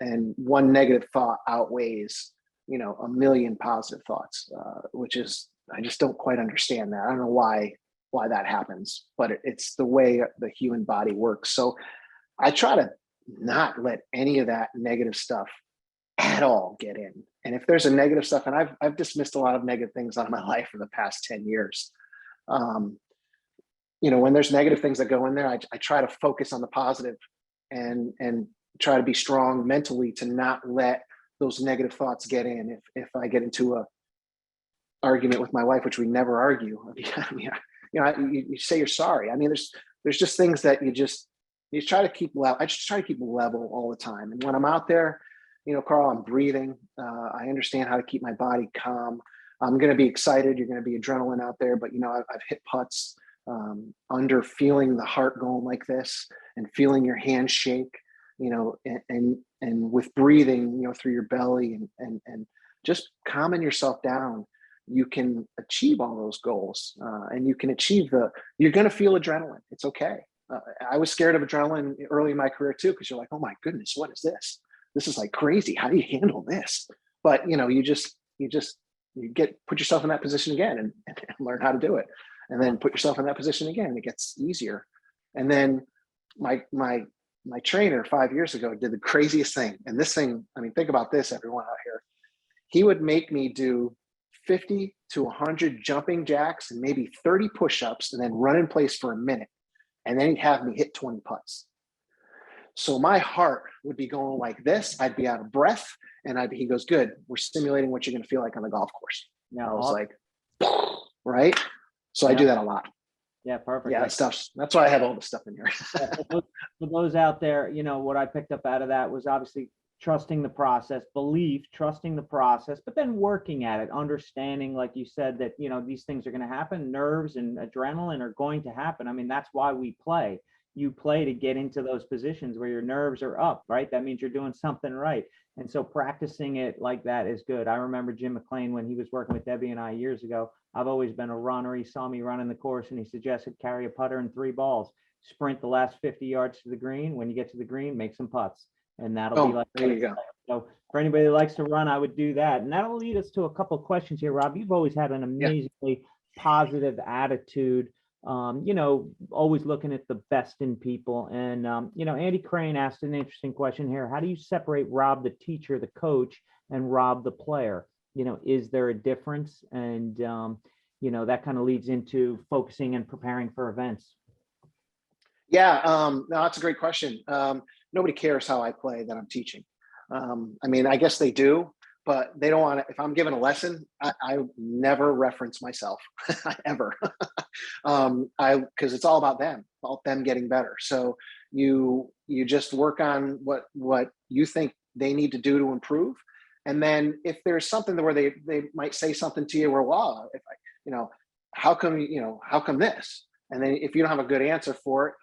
And one negative thought outweighs, you know, a million positive thoughts, which is, I just don't quite understand that. I don't know why that happens, but it's the way the human body works. So I try to not let any of that negative stuff at all get in. And if there's a negative stuff, and I've dismissed a lot of negative things out of my life for the past 10 years. You know, when there's negative things that go in there, I try to focus on the positive and try to be strong mentally to not let those negative thoughts get in. If I get into a argument with my wife, which we never argue, I mean, you know, you say you're sorry. I mean, there's just things that you try to keep level. I just try to keep level all the time. And when I'm out there, you know, Carl, I'm breathing. I understand how to keep my body calm. I'm going to be excited. You're going to be adrenaline out there, but you know, I've hit putts under feeling the heart going like this and feeling your hands shake, you know, and with breathing, you know, through your belly and just calming yourself down, you can achieve all those goals, and you can achieve you're going to feel adrenaline. It's okay. I was scared of adrenaline early in my career too, because you're like, oh my goodness, what is this? This is like crazy. How do you handle this? But you know, you put yourself in that position again and learn how to do it, and then put yourself in that position again. It gets easier. And then my trainer 5 years ago did the craziest thing. And this thing, I mean, think about this, everyone out here. He would make me do 50 to 100 jumping jacks and maybe 30 push-ups and then run in place for a minute. And then he'd have me hit 20 putts. So my heart would be going like this. I'd be out of breath. And he goes, good, we're simulating what you're going to feel like on the golf course. And I was like, right? So I do that a lot. Yeah, perfect. Yeah, that's why I have all the stuff in here. For those out there, what I picked up out of that was obviously trusting the process, belief, trusting the process, but then working at it, understanding, like you said, that, these things are going to happen. Nerves and adrenaline are going to happen. I mean, that's why we play. You play to get into those positions where your nerves are up, right? That means you're doing something right. And so practicing it like that is good. I remember Jim McLean when he was working with Debbie and I years ago. I've always been a runner. He saw me running the course and he suggested carry a putter and 3 balls, sprint the last 50 yards to the green. When you get to the green, make some putts. And that'll be like, there you go. So for anybody that likes to run, I would do that. And that'll lead us to a couple of questions here, Rob. You've always had an amazingly positive attitude, always looking at the best in people. And, Andy Crane asked an interesting question here. How do you separate Rob, the teacher, the coach, and Rob, the player? Is there a difference? And, that kind of leads into focusing and preparing for events. Yeah, no, that's a great question. Nobody cares how I play that I'm teaching. I mean, I guess they do, but they don't want to. If I'm giving a lesson, I never reference myself ever, because it's all about them getting better. So you just work on what you think they need to do to improve, and then if there's something where they might say something to you, where, wow, if how come this? And then if you don't have a good answer for it,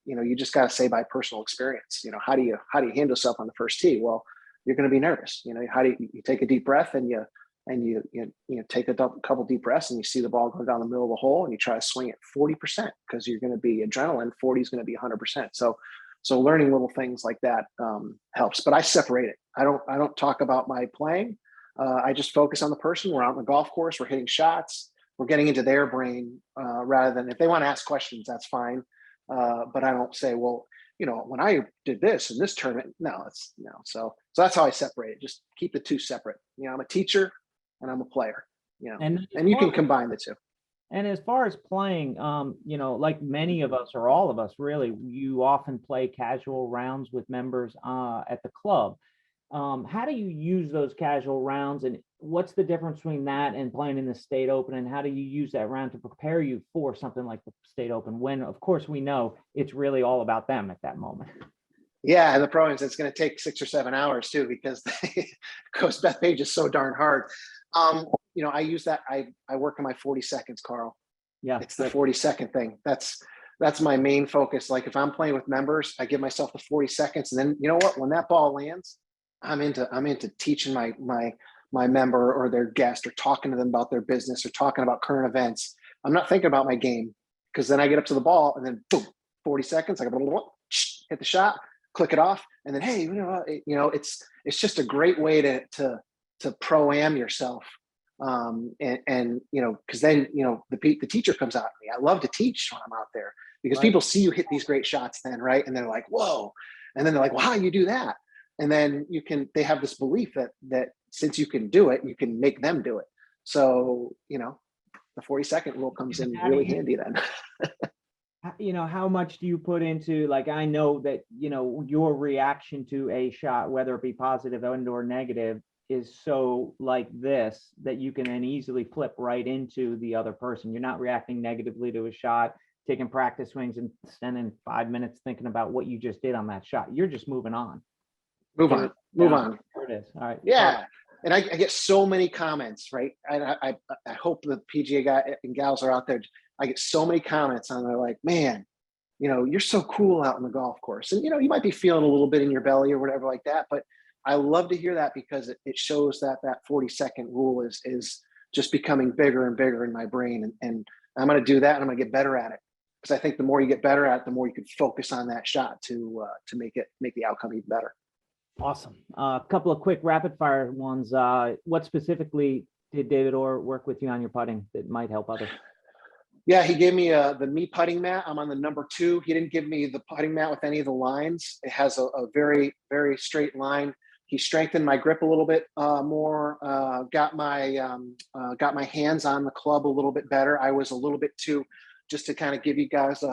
you just got to say by personal experience, how do you handle yourself on the first tee? Well, you're going to be nervous. How do you take a deep breath and you take a couple deep breaths and you see the ball go down the middle of the hole and you try to swing it 40% because you're going to be adrenaline. 40 is going to be 100%. So learning little things like that helps, but I separate it. I don't talk about my playing. I just focus on the person. We're out on the golf course. We're hitting shots. We're getting into their brain rather than, if they want to ask questions, that's fine. But I don't say, well, when I did this in this tournament, no. So that's how I separate it. Just keep the two separate. I'm a teacher and I'm a player, and you can combine the two. And as far as playing, like many of us or all of us, really, you often play casual rounds with members at the club. How do you use those casual rounds, and what's the difference between that and playing in the State Open, and how do you use that round to prepare you for something like the State Open, when of course we know it's really all about them at that moment? Yeah, and the pro is it's going to take 6 or 7 hours too, because Coach Beth Page is so darn hard. I use that. I work on my 40 seconds, Carl. Yeah, it's the 40-second thing. That's my main focus. Like if I'm playing with members, I give myself the 40 seconds, and then you know what? When that ball lands, I'm into teaching my member or their guest, or talking to them about their business, or talking about current events. I'm not thinking about my game, because then I get up to the ball and then boom, 40 seconds. I go hit the shot, click it off, and then hey, it's just a great way to pro-am yourself. Because then the teacher comes out at me. I love to teach when I'm out there, because people see you hit these great shots then, right? And they're like, whoa, and then they're like, well, how do you do that? And then they have this belief that since you can do it, you can make them do it. So, the 40-second rule comes in really handy then. How much do you put into, like, I know that, your reaction to a shot, whether it be positive and/or negative, is so like this, that you can then easily flip right into the other person. You're not reacting negatively to a shot, taking practice swings and spending 5 minutes thinking about what you just did on that shot. You're just moving on. Move on. There it is. All right. Yeah. And I get so many comments, right? I hope the PGA guy and gals are out there. I get so many comments and they're like, man, you're so cool out on the golf course. And, you might be feeling a little bit in your belly or whatever like that. But I love to hear that, because it shows that 40-second rule is just becoming bigger and bigger in my brain. And I'm going to do that, and I'm going to get better at it. Because I think the more you get better at it, the more you can focus on that shot to make the outcome even better. Awesome. A couple of quick rapid fire ones. What specifically did David Orr work with you on your putting that might help others? Yeah, he gave me the Me putting mat. I'm on the number 2. He didn't give me the putting mat with any of the lines. It has a very, very straight line. He strengthened my grip a little bit more. Got my hands on the club a little bit better. I was a little bit too, just to kind of give you guys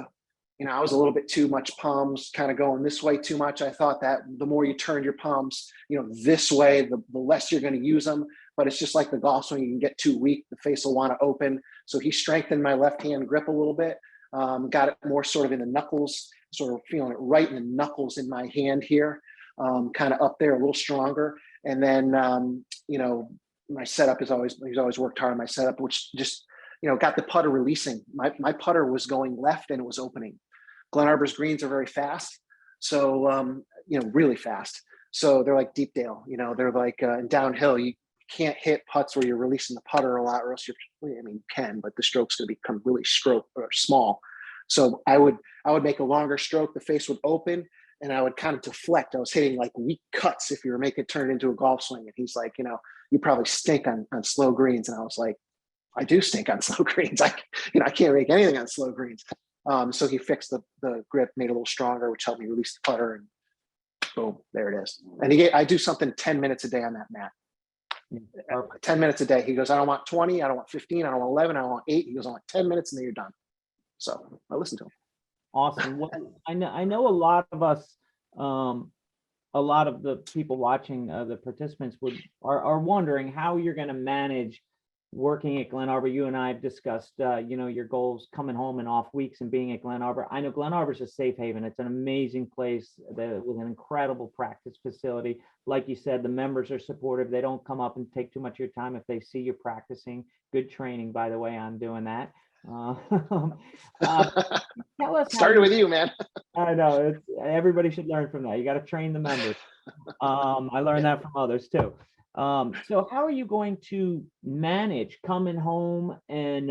I was a little bit too much palms, kind of going this way too much. I thought that the more you turn your palms, this way, the less you're going to use them. But it's just like the golf swing, you can get too weak, the face will want to open. So he strengthened my left hand grip a little bit, got it more sort of in the knuckles, sort of feeling it right in the knuckles in my hand here, kind of up there a little stronger. And then, my setup he's always worked hard on my setup, which just, got the putter releasing. My putter was going left and it was opening. GlenArbor's greens are very fast. So, really fast. So they're like Deepdale, they're like downhill. You can't hit putts where you're releasing the putter a lot, or else you can, but the stroke's going to become really small. So I would make a longer stroke. The face would open and I would kind of deflect. I was hitting like weak cuts if you were making it turn into a golf swing. And he's like, you probably stink on slow greens. And I was like, I do stink on slow greens. I can't make anything on slow greens. So he fixed the grip, made it a little stronger, which helped me release the putter, and boom, there it is. And I do something 10 minutes a day on that mat. 10 minutes a day. He goes, I don't want 20, I don't want 15, I don't want 11, I don't want 8. He goes, I want 10 minutes and then you're done. So I listen to him. Awesome. Well, I know a lot of us, a lot of the people watching, the participants are wondering how you're going to manage working at GlenArborr. You and I have discussed, your goals coming home and off weeks and being at GlenArborr. I know GlenArborr is a safe haven. It's an amazing place with an incredible practice facility. Like you said, the members are supportive. They don't come up and take too much of your time if they see you practicing. Good training, by the way, on doing that. Tell us. Started with you, man. I know, everybody should learn from that. You got to train the members. I learned that from others too. So how are you going to manage coming home and,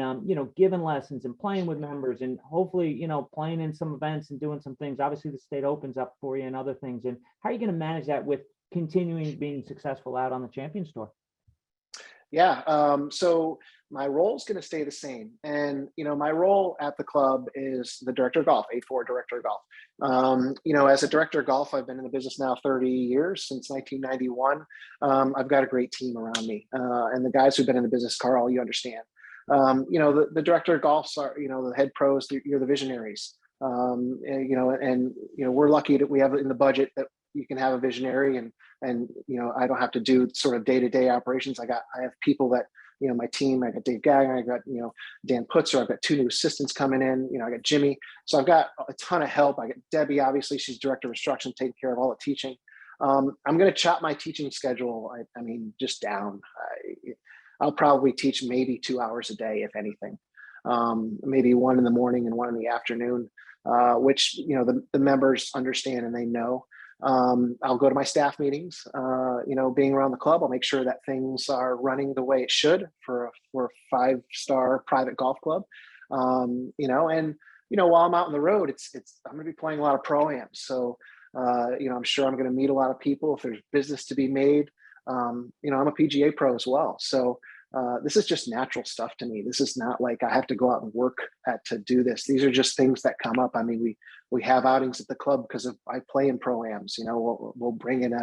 giving lessons and playing with members and hopefully, playing in some events and doing some things? Obviously the state opens up for you and other things. And how are you going to manage that with continuing being successful out on the Champions Tour? Yeah. So my role is going to stay the same. And, my role at the club is the director of golf, A4 director of golf. As a director of golf, I've been in the business now 30 years, since 1991. I've got a great team around me. And the guys who've been in the business, Carl, you understand. The director of golfs are, the head pros, you're the visionaries. We're lucky that we have in the budget that you can have a visionary and I don't have to do sort of day-to-day operations. I have people that, my team, I got Dave Gagnon, I got, Dan Putzer, I've got 2 new assistants coming in, I got Jimmy. So I've got a ton of help. I got Debbie, obviously she's director of instruction, taking care of all the teaching. I'm going to chop my teaching schedule. Just down. I'll probably teach maybe 2 hours a day, if anything, maybe 1 in the morning and 1 in the afternoon, which, the members understand and they know. I'll go to my staff meetings, being around the club, I'll make sure that things are running the way it should for a 5-star private golf club. And while I'm out on the road, I'm going to be playing a lot of pro-ams. So, I'm sure I'm going to meet a lot of people if there's business to be made. I'm a PGA pro as well. So, this is just natural stuff to me. This is not like I have to go out and work to do this. These are just things that come up. We have outings at the club because I play in pro-ams. We'll bring in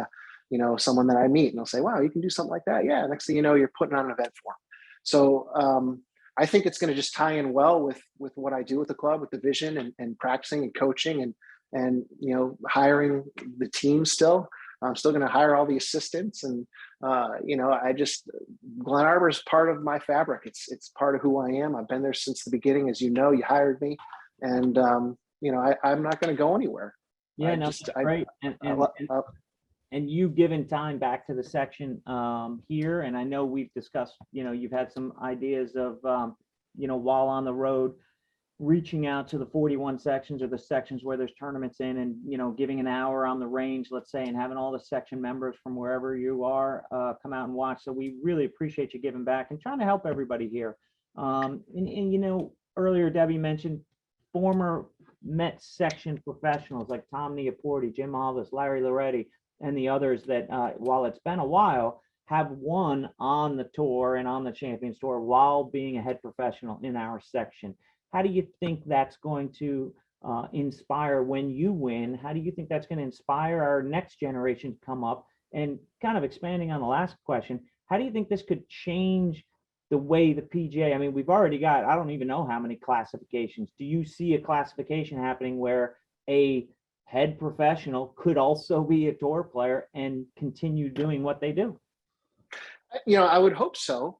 someone that I meet and they'll say, wow, you can do something like that. Yeah. Next thing you know, you're putting on an event for them. So I think it's going to just tie in well with what I do with the club, with the vision and practicing and coaching and hiring the team still. I'm still going to hire all the assistants and, GlenArborr is part of my fabric. It's part of who I am. I've been there since the beginning. As you hired me and, I'm not going to go anywhere. Yeah, that's great. And you've given time back to the section here. And I know we've discussed, you've had some ideas of, while on the road, reaching out to the 41 sections or the sections where there's tournaments in and, giving an hour on the range, let's say, and having all the section members from wherever you are come out and watch. So we really appreciate you giving back and trying to help everybody here. Earlier Debbie mentioned former Met section professionals like Tom Neaporti, Jim Alvis, Larry Loretti, and the others that while it's been a while, have won on the tour and on the Champions Tour while being a head professional in our section. How do you think that's going to inspire when you win? How do you think that's going to inspire our next generation to come up? And kind of expanding on the last question, how do you think this could change the way the PGA, I mean, we've already got, I don't even know how many classifications. Do you see a classification happening where a head professional could also be a tour player and continue doing what they do? I would hope so,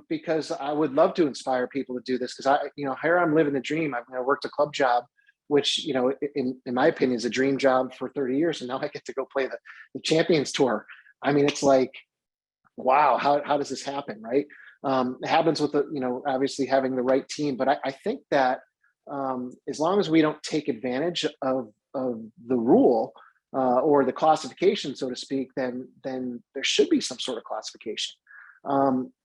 because I would love to inspire people to do this, because here I'm living the dream. I worked a club job, which, in my opinion is a dream job for 30 years. And now I get to go play the Champions Tour. I mean, it's like, wow, how does this happen? Right. It happens with obviously having the right team. But I think that as long as we don't take advantage of the rule or the classification, so to speak, then there should be some sort of classification.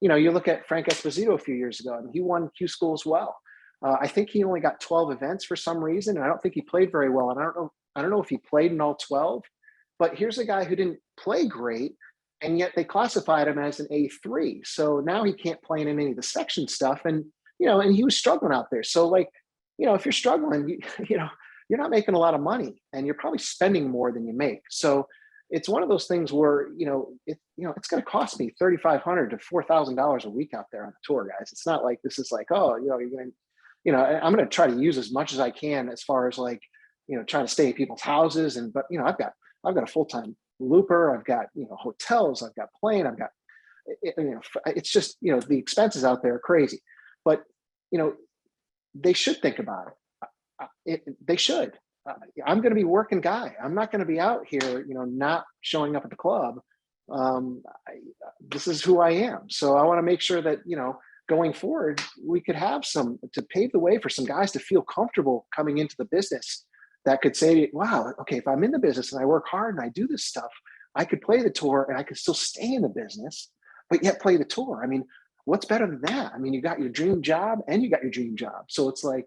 You look at Frank Esposito a few years ago, and he won Q School as well. I think he only got 12 events for some reason, and I don't think he played very well. And I don't know if he played in all 12. But here's a guy who didn't play great, and yet they classified him as an A3. So now he can't play in any of the section stuff, and and he was struggling out there. So if you're struggling, you're not making a lot of money, and you're probably spending more than you make. So it's one of those things where it's going to cost me $3,500 to $4,000 a week out there on the tour, guys. It's not like this is like, oh, you're going to, I'm going to try to use as much as I can as far as trying to stay at people's houses, but I've got a full-time looper, I've got hotels, I've got plane, I've got it's just the expenses out there are crazy. But they should think about it. They should. I'm going to be working guy. I'm not going to be out here, not showing up at the club. This is who I am. So I want to make sure that, going forward, we could have to pave the way for some guys to feel comfortable coming into the business, that could say, wow, okay, if I'm in the business and I work hard and I do this stuff, I could play the tour and I could still stay in the business, but yet play the tour. I mean, what's better than that? I mean, you got your dream job and you got your dream job. So it's like,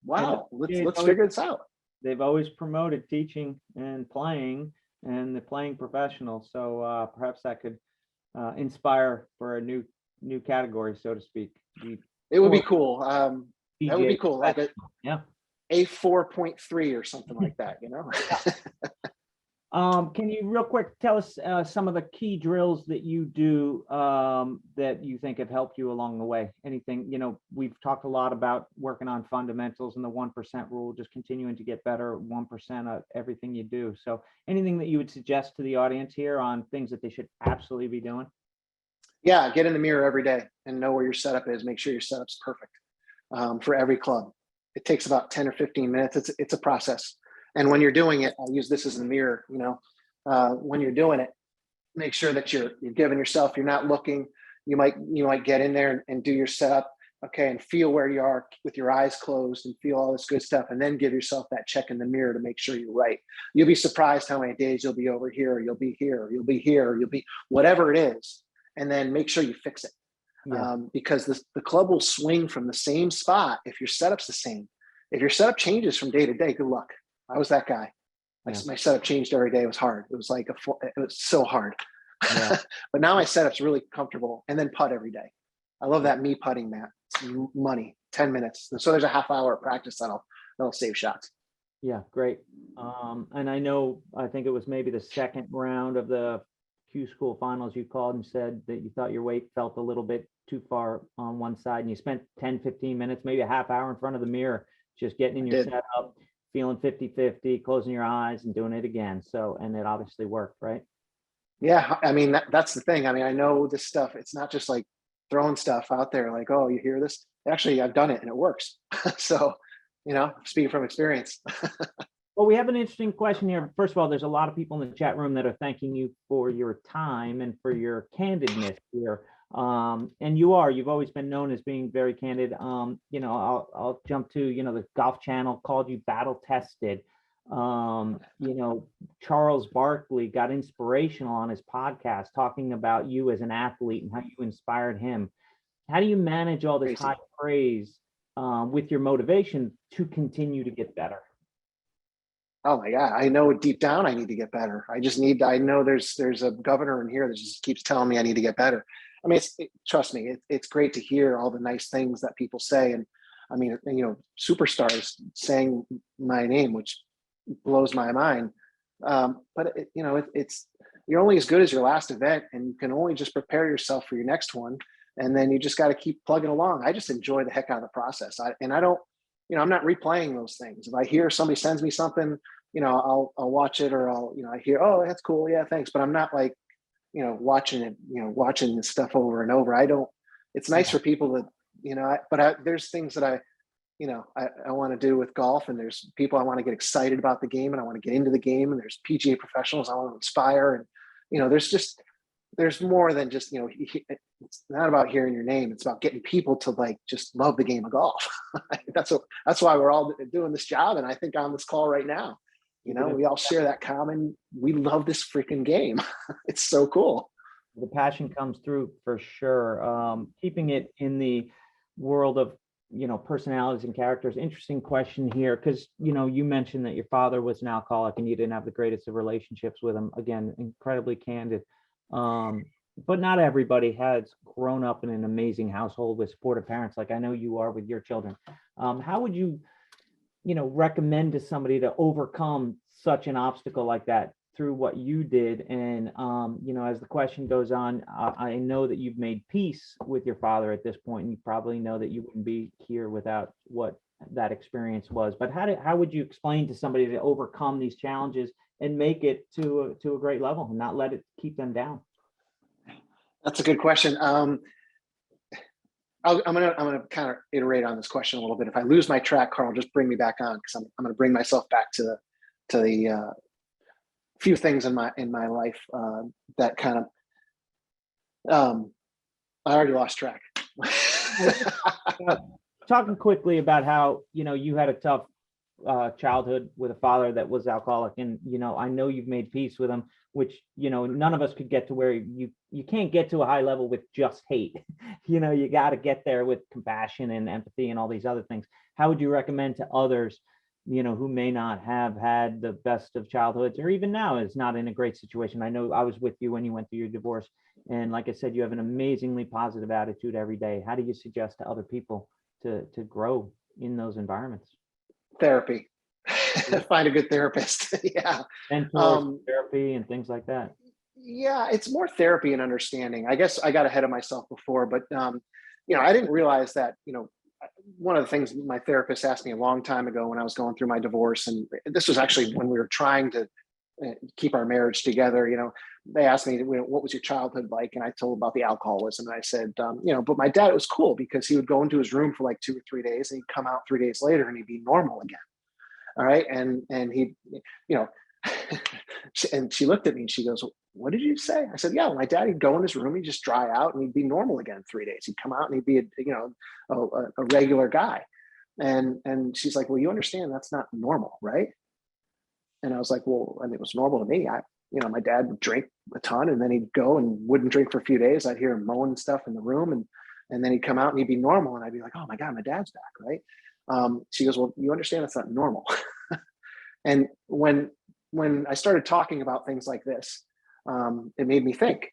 wow, let's figure this out. They've always promoted teaching and playing and the playing professional. So perhaps that could inspire for a new category, so to speak. It would be cool. That would be cool. Like a 4.3 or something like that, Can you real quick tell us some of the key drills that you do that you think have helped you along the way? Anything, we've talked a lot about working on fundamentals and the 1% rule, just continuing to get better 1% of everything you do. So anything that you would suggest to the audience here on things that they should absolutely be doing? Yeah, get in the mirror every day and know where your setup is. Make sure your setup's perfect for every club. It takes about 10 or 15 minutes. It's a process. And when you're doing it, I'll use this as the mirror, when you're doing it, make sure that you're giving yourself, you're not looking. You might get in there and do your setup, okay, and feel where you are with your eyes closed and feel all this good stuff, and then give yourself that check in the mirror to make sure you're right. You'll be surprised how many days you'll be over here, or you'll be here, or you'll be here, or you'll be whatever it is, and then make sure you fix it. Yeah. Because the club will swing from the same spot if your setup's the same. If your setup changes from day to day, good luck. I was that guy. My setup changed every day. It was hard. It was like it was so hard. Yeah. But now my setup's really comfortable. And then putt every day. I love that me putting, Matt. It's money. 10 minutes. So there's a half hour of practice that'll save shots. Yeah, great. And I think it was maybe the second round of the Q School finals, you called and said that you thought your weight felt a little bit too far on one side, and you spent 10, 15 minutes, maybe a half hour in front of the mirror, just getting in your setup, feeling 50-50, closing your eyes and doing it again. So, and it obviously worked, right? Yeah. I mean, that's the thing. I mean, I know this stuff. It's not just like throwing stuff out there like, oh, you hear this? Actually, I've done it and it works. So, speaking from experience. Well, we have an interesting question here. First of all, there's a lot of people in the chat room that are thanking you for your time and for your candidness here. And you've always been known as being very candid. I'll jump to, the Golf Channel called you battle tested. Charles Barkley got inspirational on his podcast talking about you as an athlete and how you inspired him. How do you manage all this high praise with your motivation to continue to get better? Oh my God, I know deep down I need to get better. I know there's a governor in here that just keeps telling me I need to get better. I mean, trust me, it's great to hear all the nice things that people say. And I mean, superstars saying my name, which blows my mind. But you're only as good as your last event, and you can only just prepare yourself for your next one. and then you just got to keep plugging along. I just enjoy the heck out of the process. I don't, I'm not replaying those things. If I hear somebody sends me something, I'll watch it, or I hear, oh, that's cool, yeah, thanks. But I'm not like, watching it, watching this stuff over and over. I don't. It's nice for people to, there's things that I want to do with golf, and there's people I want to get excited about the game, and I want to get into the game, and there's PGA professionals I want to inspire, and there's more than just, it's not about hearing your name. It's about getting people to like just love the game of golf. That's why we're all doing this job, and I think on this call right now, we all share that common. We love this freaking game. It's so cool. The passion comes through for sure. Keeping it in the world of personalities and characters. Interesting question here, because you mentioned that your father was an alcoholic and you didn't have the greatest of relationships with him. Again, incredibly candid. But not everybody has grown up in an amazing household with supportive parents, like I know you are with your children. How would you recommend to somebody to overcome such an obstacle like that through what you did? And as the question goes on, I know that you've made peace with your father at this point, and you probably know that you wouldn't be here without what that experience was. But how would you explain to somebody to overcome these challenges and make it to a great level and not let it keep them down? That's a good question. I'm gonna kind of iterate on this question a little bit. If I lose my track, Carl, just bring me back on, because I'm gonna bring myself back to the few things in my life that kind of I already lost track. Talking quickly about how you had a tough childhood with a father that was alcoholic, and I know you've made peace with him, which none of us could get to where you can't get to a high level with just hate. You got to get there with compassion and empathy and all these other things. How would you recommend to others who may not have had the best of childhoods, or even now is not in a great situation? I know I was with you when you went through your divorce, and like I said, you have an amazingly positive attitude every day. How do you suggest to other people to grow in those environments? Therapy. Find a good therapist. Yeah. Mentors, therapy, and things like that. Yeah, it's more therapy and understanding. I guess I got ahead of myself before, but I didn't realize that, one of the things my therapist asked me a long time ago when I was going through my divorce, and this was actually when we were trying to keep our marriage together, they asked me, what was your childhood like? And I told about the alcoholism. And I said, but my dad, it was cool because he would go into his room for like 2 or 3 days, and he'd come out 3 days later and he'd be normal again. All right. And he, and she looked at me and she goes, what did you say? I said, yeah, my dad, he'd go in his room, he'd just dry out and he'd be normal again 3 days. He'd come out and he'd be a regular guy. And she's like, well, you understand that's not normal, right? And I was like, well, I mean, it was normal to me. My dad would drink a ton, and then he'd go and wouldn't drink for a few days. I'd hear him mowing stuff in the room, and then he'd come out and he'd be normal. And I'd be like, oh my God, my dad's back, right? She goes, well, you understand that's not normal. And when I started talking about things like this, it made me think,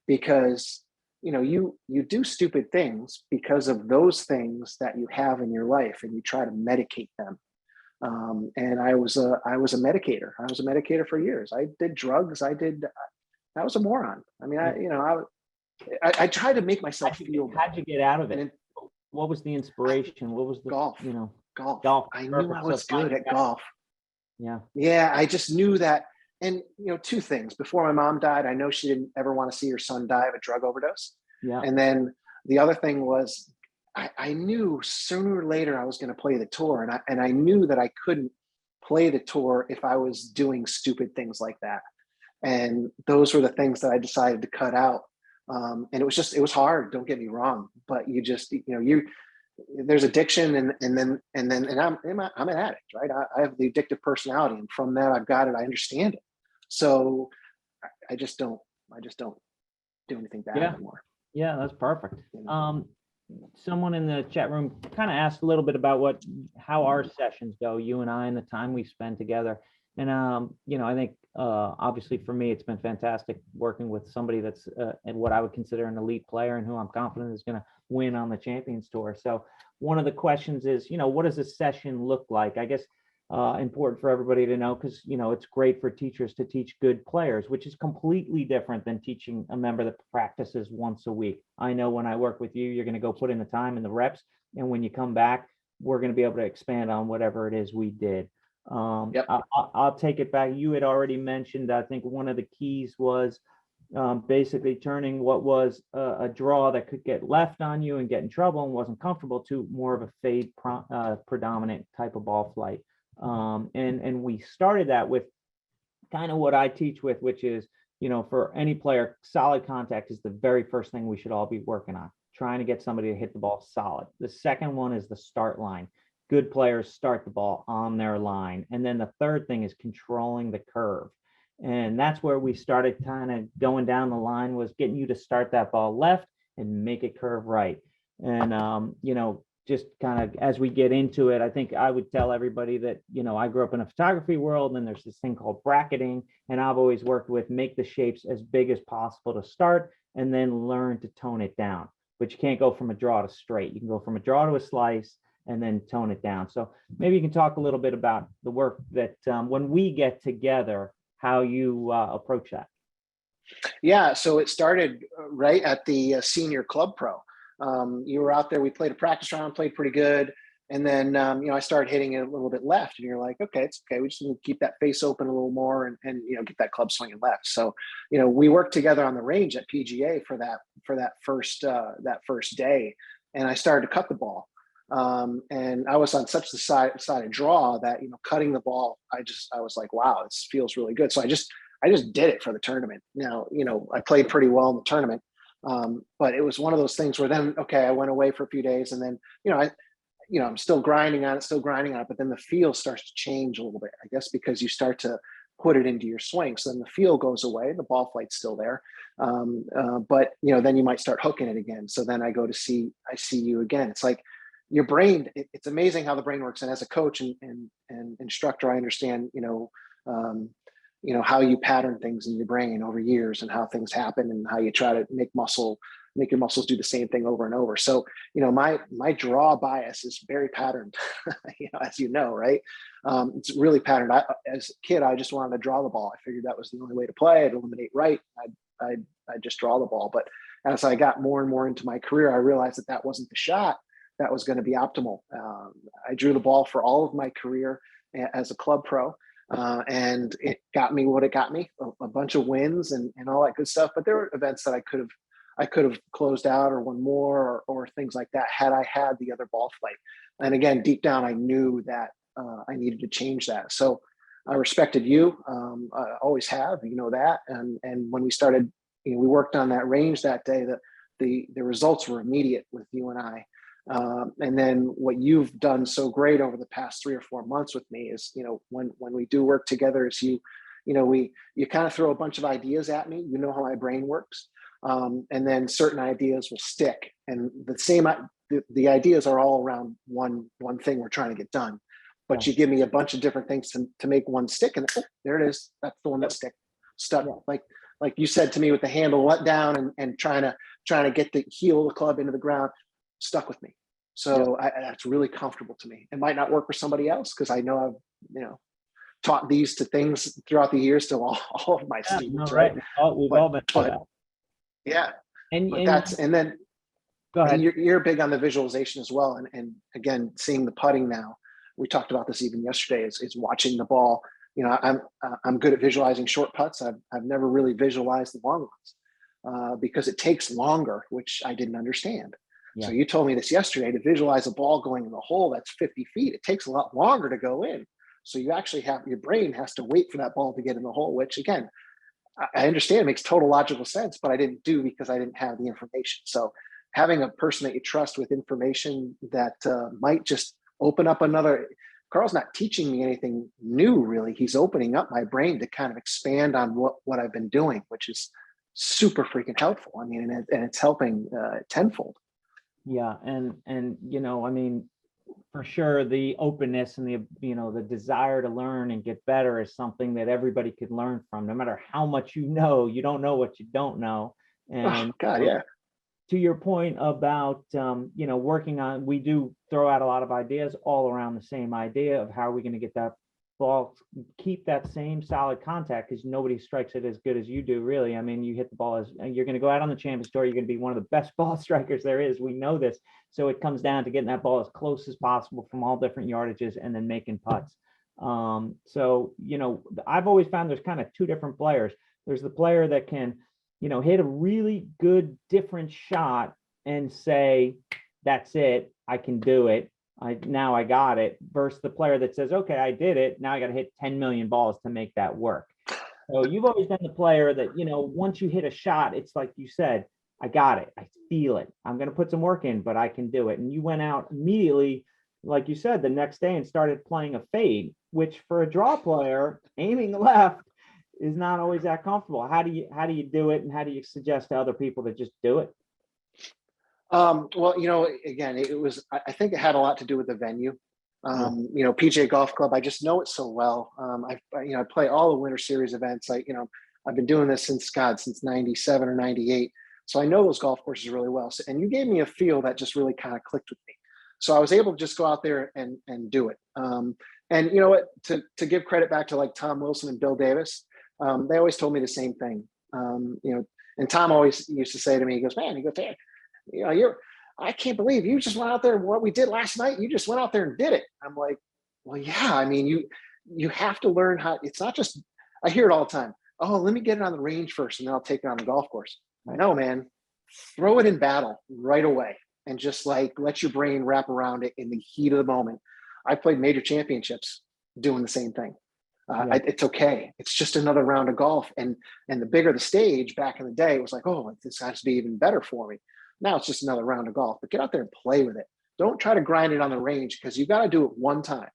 because you do stupid things because of those things that you have in your life, and you try to medicate them. And I was a medicator. I was a medicator for years. I did drugs. I was a moron. I mean, I tried to make myself feel. How'd you get out of it? What was the inspiration? What was the golf? Golf. I knew I was good at golf. Yeah. Yeah, I just knew that. And 2 things. Before my mom died, I know she didn't ever want to see her son die of a drug overdose. Yeah. And then the other thing was, I knew sooner or later I was going to play the tour, and I knew that I couldn't play the tour if I was doing stupid things like that. And those were the things that I decided to cut out. And it was hard. Don't get me wrong, but you just there's addiction, and I'm an addict, right? I have the addictive personality, and from that I've got it. I understand it. So I just don't do anything bad anymore. Yeah, that's perfect. Someone in the chat room kind of asked a little bit about how our sessions go, you and I, and the time we spend together. And I think obviously for me, it's been fantastic working with somebody that's what I would consider an elite player, and who I'm confident is going to win on the Champions Tour. So one of the questions is, what does a session look like? I guess important for everybody to know, because it's great for teachers to teach good players, which is completely different than teaching a member that practices once a week. I know when I work with you, you're going to go put in the time and the reps, and when you come back, we're going to be able to expand on whatever it is we did. Yep. I'll take it back. You had already mentioned, I think one of the keys was basically turning what was a draw that could get left on you and get in trouble and wasn't comfortable to more of a fade predominant type of ball flight. And we started that with kind of what I teach with, which is, for any player, solid contact is the very first thing we should all be working on, trying to get somebody to hit the ball solid. The second one is the start line. Good players start the ball on their line. And then the third thing is controlling the curve. And that's where we started kind of going down the line, was getting you to start that ball left and make it curve right. And, just kind of as we get into it, I think I would tell everybody that, I grew up in a photography world, and there's this thing called bracketing. And I've always worked with make the shapes as big as possible to start, and then learn to tone it down. But you can't go from a draw to straight. You can go from a draw to a slice and then tone it down. So maybe you can talk a little bit about the work that when we get together, how you approach that. Yeah, so it started right at the senior club pro. You were out there, we played a practice round, played pretty good. And then, I started hitting it a little bit left, and you're like, okay, it's okay. We just need to keep that face open a little more and get that club swinging left. So, we worked together on the range at PGA for that first day. And I started to cut the ball. And I was on such the side of draw that, cutting the ball, I was like, wow, this feels really good. So I just did it for the tournament. Now, I played pretty well in the tournament. But it was one of those things where then, okay, I went away for a few days, and then, I'm still grinding on it, but then the feel starts to change a little bit, I guess, because you start to put it into your swing. So then the feel goes away, the ball flight's still there. But then you might start hooking it again. So then I see you again. It's like your brain, it's amazing how the brain works. And as a coach and instructor, I understand, how you pattern things in your brain over years, and how things happen, and how you try to make your muscles do the same thing over and over. So, my draw bias is very patterned, as right? It's really patterned. As a kid, I just wanted to draw the ball. I figured that was the only way to play. I'd eliminate right. I'd just draw the ball. But as I got more and more into my career, I realized that wasn't the shot that was going to be optimal. I drew the ball for all of my career as a club pro. And it got me what it got me, a bunch of wins and all that good stuff. But there were events that I could have closed out or won more or things like that had I had the other ball flight. And again, deep down, I knew that I needed to change that. So I respected you. I always have, that. And when we started, we worked on that range that day, that the results were immediate with you and I. And then what you've done so great over the past 3 or 4 months with me is, when we do work together, is you kind of throw a bunch of ideas at me. You know how my brain works. And then certain ideas will stick, and the ideas are all around one thing we're trying to get done. But you give me a bunch of different things to make one stick, and there it is. That's the one that stuck. Like you said to me, with the handle let down and trying to get the heel of the club into the ground, stuck with me. So that's really comfortable to me. It might not work for somebody else, because I know I've taught these to things throughout the years to all of my students. No, right. We've all been through that. Yeah. And then go ahead. You're big on the visualization as well. And again, seeing the putting now, we talked about this even yesterday, is watching the ball. I'm good at visualizing short putts. I've never really visualized the long ones because it takes longer, which I didn't understand. Yeah. So you told me this yesterday, to visualize a ball going in the hole that's 50 feet, it takes a lot longer to go in. So you actually your brain has to wait for that ball to get in the hole, which again, I understand it makes total logical sense, but I didn't do because I didn't have the information. So having a person that you trust with information that might just open up Carl's not teaching me anything new, really. He's opening up my brain to kind of expand on what I've been doing, which is super freaking helpful. I mean, and it's helping tenfold. Yeah. And, for sure, the openness and the desire to learn and get better is something that everybody could learn from. No matter how much you don't know what you don't know. And God, yeah. to your point about, working on, we do throw out a lot of ideas all around the same idea of how are we going to get that ball, keep that same solid contact, because nobody strikes it as good as you do, really. I mean, you hit the ball you're going to go out on the Champions Tour, you're going to be one of the best ball strikers there is. We know this. So it comes down to getting that ball as close as possible from all different yardages and then making putts. So, I've always found there's kind of two different players. There's the player that can, hit a really good different shot and say, that's it, I can do it. Now I got it, versus the player that says, okay, I did it. Now I got to hit 10 million balls to make that work. So you've always been the player that, once you hit a shot, it's like you said, I got it. I feel it. I'm going to put some work in, but I can do it. And you went out immediately, like you said, the next day and started playing a fade, which for a draw player, aiming left is not always that comfortable. How do you do it? And how do you suggest to other people to just do it? Well, again, I think it had a lot to do with the venue. PGA Golf Club, I just know it so well. I play all the Winter Series events. I've been doing this since 97 or 98. So I know those golf courses really well. So, and you gave me a feel that just really kind of clicked with me. So I was able to just go out there and do it. And you know what, to give credit back to like Tom Wilson and Bill Davis, they always told me the same thing. And Tom always used to say to me, he goes, man, I can't believe you just went out there and what we did last night. You just went out there and did it. I'm like, well, yeah, I mean, you have to learn how, it's not just, I hear it all the time. Oh, let me get it on the range first and then I'll take it on the golf course. Right. No, man, throw it in battle right away and just like, let your brain wrap around it in the heat of the moment. I played major championships doing the same thing. It's okay. It's just another round of golf. And the bigger the stage back in the day, it was like, oh, this has to be even better for me. Now it's just another round of golf, but get out there and play with it. Don't try to grind it on the range because you got to do it one time.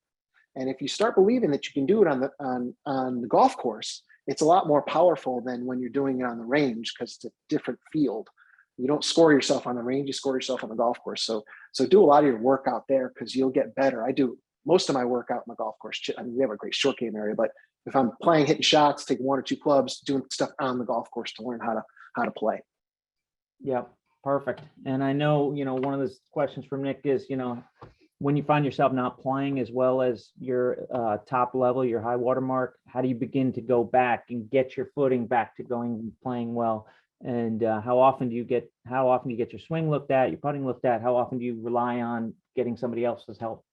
And if you start believing that you can do it on the golf course, it's a lot more powerful than when you're doing it on the range because it's a different field. You don't score yourself on the range, you score yourself on the golf course. So do a lot of your work out there because you'll get better. I do most of my work out in the golf course. I mean, we have a great short game area, but if I'm playing, hitting shots, taking one or two clubs, doing stuff on the golf course to learn how to play. Yeah, perfect. And I know, one of the questions from Nick is, when you find yourself not playing as well as your top level, your high water mark, how do you begin to go back and get your footing back to playing well? And how often do you get your swing looked at, your putting looked at? How often do you rely on getting somebody else's help?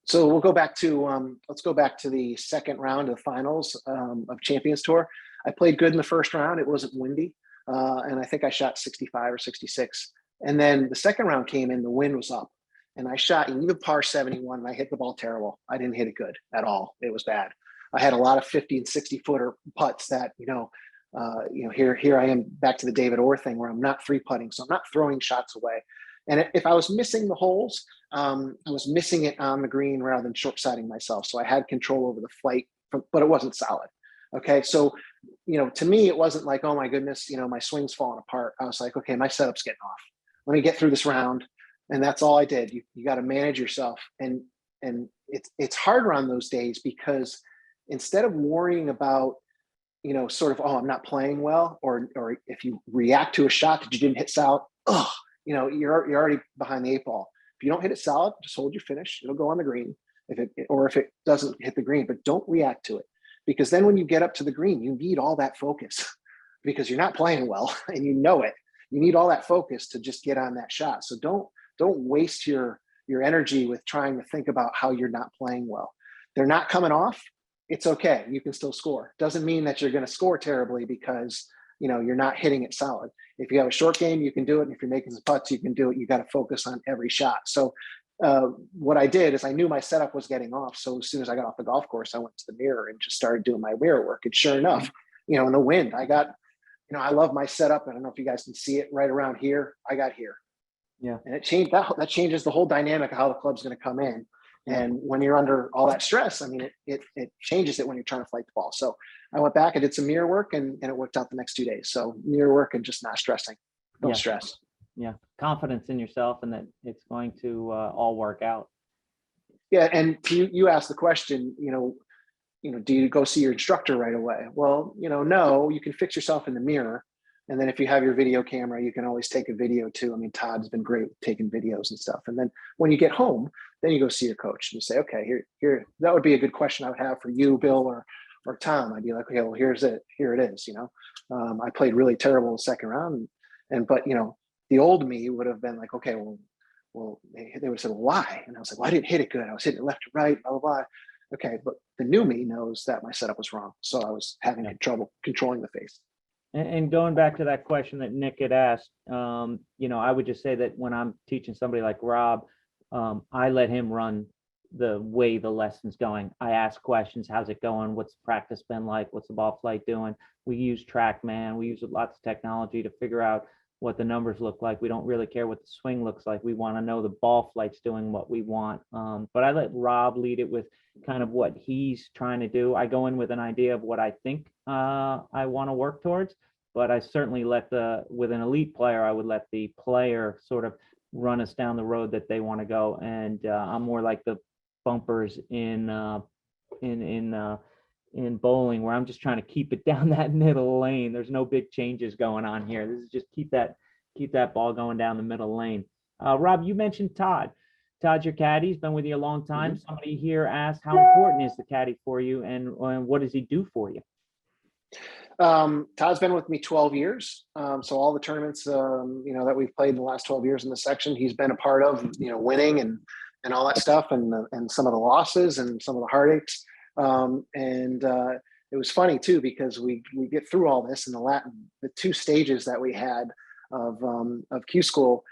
So we'll go back to let's go back to the second round of the finals of Champions Tour. I played good in the first round. It wasn't windy, and I think I shot 65 or 66. And then the second round came in, the wind was up, and I shot an even par 71, and I hit the ball terrible. I didn't hit it good at all. It was bad. I had a lot of 50 and 60 footer putts that here I am back to the David Orr thing where I'm not three putting, so I'm not throwing shots away. And if I was missing the holes, I was missing it on the green rather than short siding myself. So I had control over the flight, but it wasn't solid. Okay. So, to me, it wasn't like, oh my goodness, my swing's falling apart. I was like, okay, my setup's getting off. Let me get through this round. And that's all I did. You got to manage yourself. And it's harder on those days because instead of worrying about, sort of, oh, I'm not playing well, or if you react to a shot that you didn't hit solid, you're already behind the eight ball. If you don't hit it solid, just hold your finish. It'll go on the green. If it doesn't hit the green, but don't react to it, because then when you get up to the green, you need all that focus because you're not playing well and you know it. You need all that focus to just get on that shot. So don't waste your energy with trying to think about how you're not playing well. They're not coming off. It's okay. You can still score. Doesn't mean that you're going to score terribly because you're not hitting it solid. If you have a short game, you can do it. And if you're making some putts, you can do it. You got to focus on every shot. So what I did is I knew my setup was getting off. So as soon as I got off the golf course, I went to the mirror and just started doing my mirror work. And sure enough, in the wind, I got, I love my setup. I don't know if you guys can see it right around here. I got here. Yeah. And it changed that changes the whole dynamic of how the club's going to come in. And when you're under all that stress, I mean, it changes it when you're trying to flight the ball. So I went back, I did some mirror work and it worked out the next 2 days. So mirror work and just not stressing. Don't stress. Yeah. Confidence in yourself and that it's going to all work out. Yeah. And you asked the question, do you go see your instructor right away? Well, no, you can fix yourself in the mirror. And then if you have your video camera, you can always take a video too. I mean, Todd's been great with taking videos and stuff. And then when you get home, then you go see your coach and you say, okay, here, that would be a good question I would have for you, Bill, or Tom. I'd be like, okay, well, here it is. I played really terrible in the second round, but the old me would have been like, okay, well, they would have said, well, why? And I was like, well, I didn't hit it good. I was hitting it left to right, blah, blah, blah. Okay, but the new me knows that my setup was wrong. So I was having trouble controlling the face. And going back to that question that Nick had asked, I would just say that when I'm teaching somebody like Rob, I let him run the way the lesson's going. I ask questions. How's it going? What's practice been like? What's the ball flight doing? We use TrackMan. We use lots of technology to figure out what the numbers look like. We don't really care what the swing looks like. We want to know the ball flight's doing what we want. But I let Rob lead it with kind of what he's trying to do. I go in with an idea of what I think I want to work towards, but I certainly with an elite player, I would let the player sort of run us down the road that they want to go. And I'm more like the bumpers in bowling, where I'm just trying to keep it down that middle lane. There's no big changes going on here. This is just keep that ball going down the middle lane. Rob, you mentioned Todd. Todd's your caddy. He's been with you a long time. Mm-hmm. Somebody here asked, how important is the caddy for you, and what does he do for you? Todd's been with me 12 years. So all the tournaments, that we've played in the last 12 years in the section, he's been a part of, winning and all that stuff, and some of the losses and some of the heartaches. It was funny too, because we get through all this in the two stages that we had of Q School.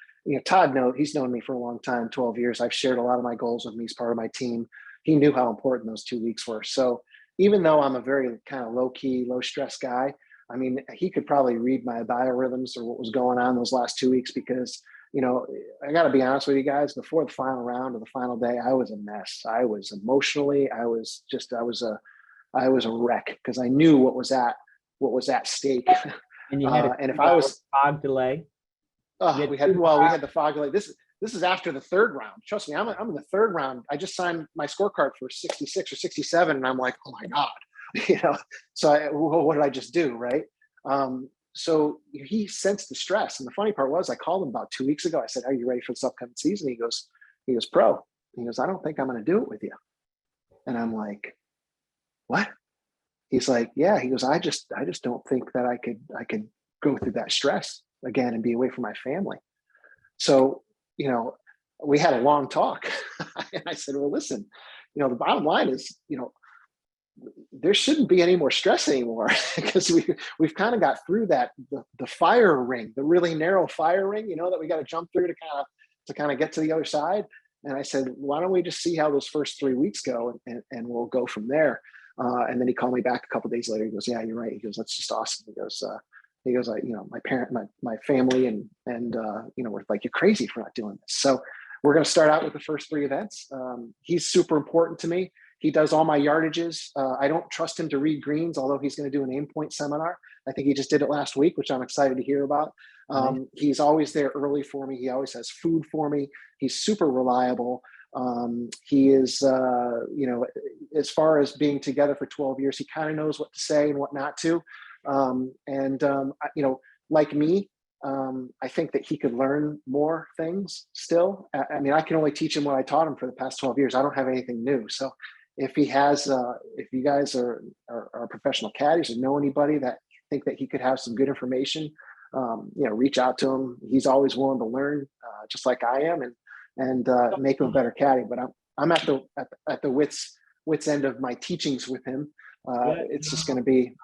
Todd he's known me for a long time, 12 years. I've shared a lot of my goals with me. He's part of my team. He knew how important those 2 weeks were. So even though I'm a very kind of low key, low stress guy, I mean, he could probably read my biorhythms or what was going on those last 2 weeks, because, I got to be honest with you guys, before the final round or the final day, I was a mess. I was emotionally, I was a wreck, because I knew what was at stake. And you had and if I was fog delay. We had the fog delay. This is after the third round. Trust me, I'm in the third round. I just signed my scorecard for 66 or 67, and I'm like, oh my God, So what did I just do, right? So he sensed the stress, and the funny part was, I called him about 2 weeks ago. I said, "Are you ready for this upcoming season?" He goes, "Pro." He goes, "I don't think I'm going to do it with you." And I'm like, "What?" He's like, "Yeah." He goes, I just don't think that I could go through that stress again and be away from my family." So, we had a long talk. And I said, "Well, listen, the bottom line is, there shouldn't be any more stress anymore, because we've kind of got through that, the fire ring, the really narrow fire ring, that we got to jump through to kind of get to the other side." And I said, "Why don't we just see how those first 3 weeks go, and we'll go from there." And then he called me back a couple of days later. He goes, "Yeah, you're right." He goes, "That's just awesome." He goes, my family and we're like, "You're crazy for not doing this." So we're going to start out with the first 3 events. He's super important to me. He does all my yardages. I don't trust him to read greens, although he's going to do an aim point seminar. I think he just did it last week, which I'm excited to hear about. He's always there early for me. He always has food for me. He's super reliable. He is, as far as being together for 12 years, he kind of knows what to say and what not to. Like me, I think that he could learn more things still. I mean, I can only teach him what I taught him for the past 12 years. I don't have anything new. So if he has, if you guys are professional caddies or know anybody that think that he could have some good information, reach out to him. He's always willing to learn, just like I am, and make him a better caddy. But I'm at the wits end of my teachings with him. It's just going to be,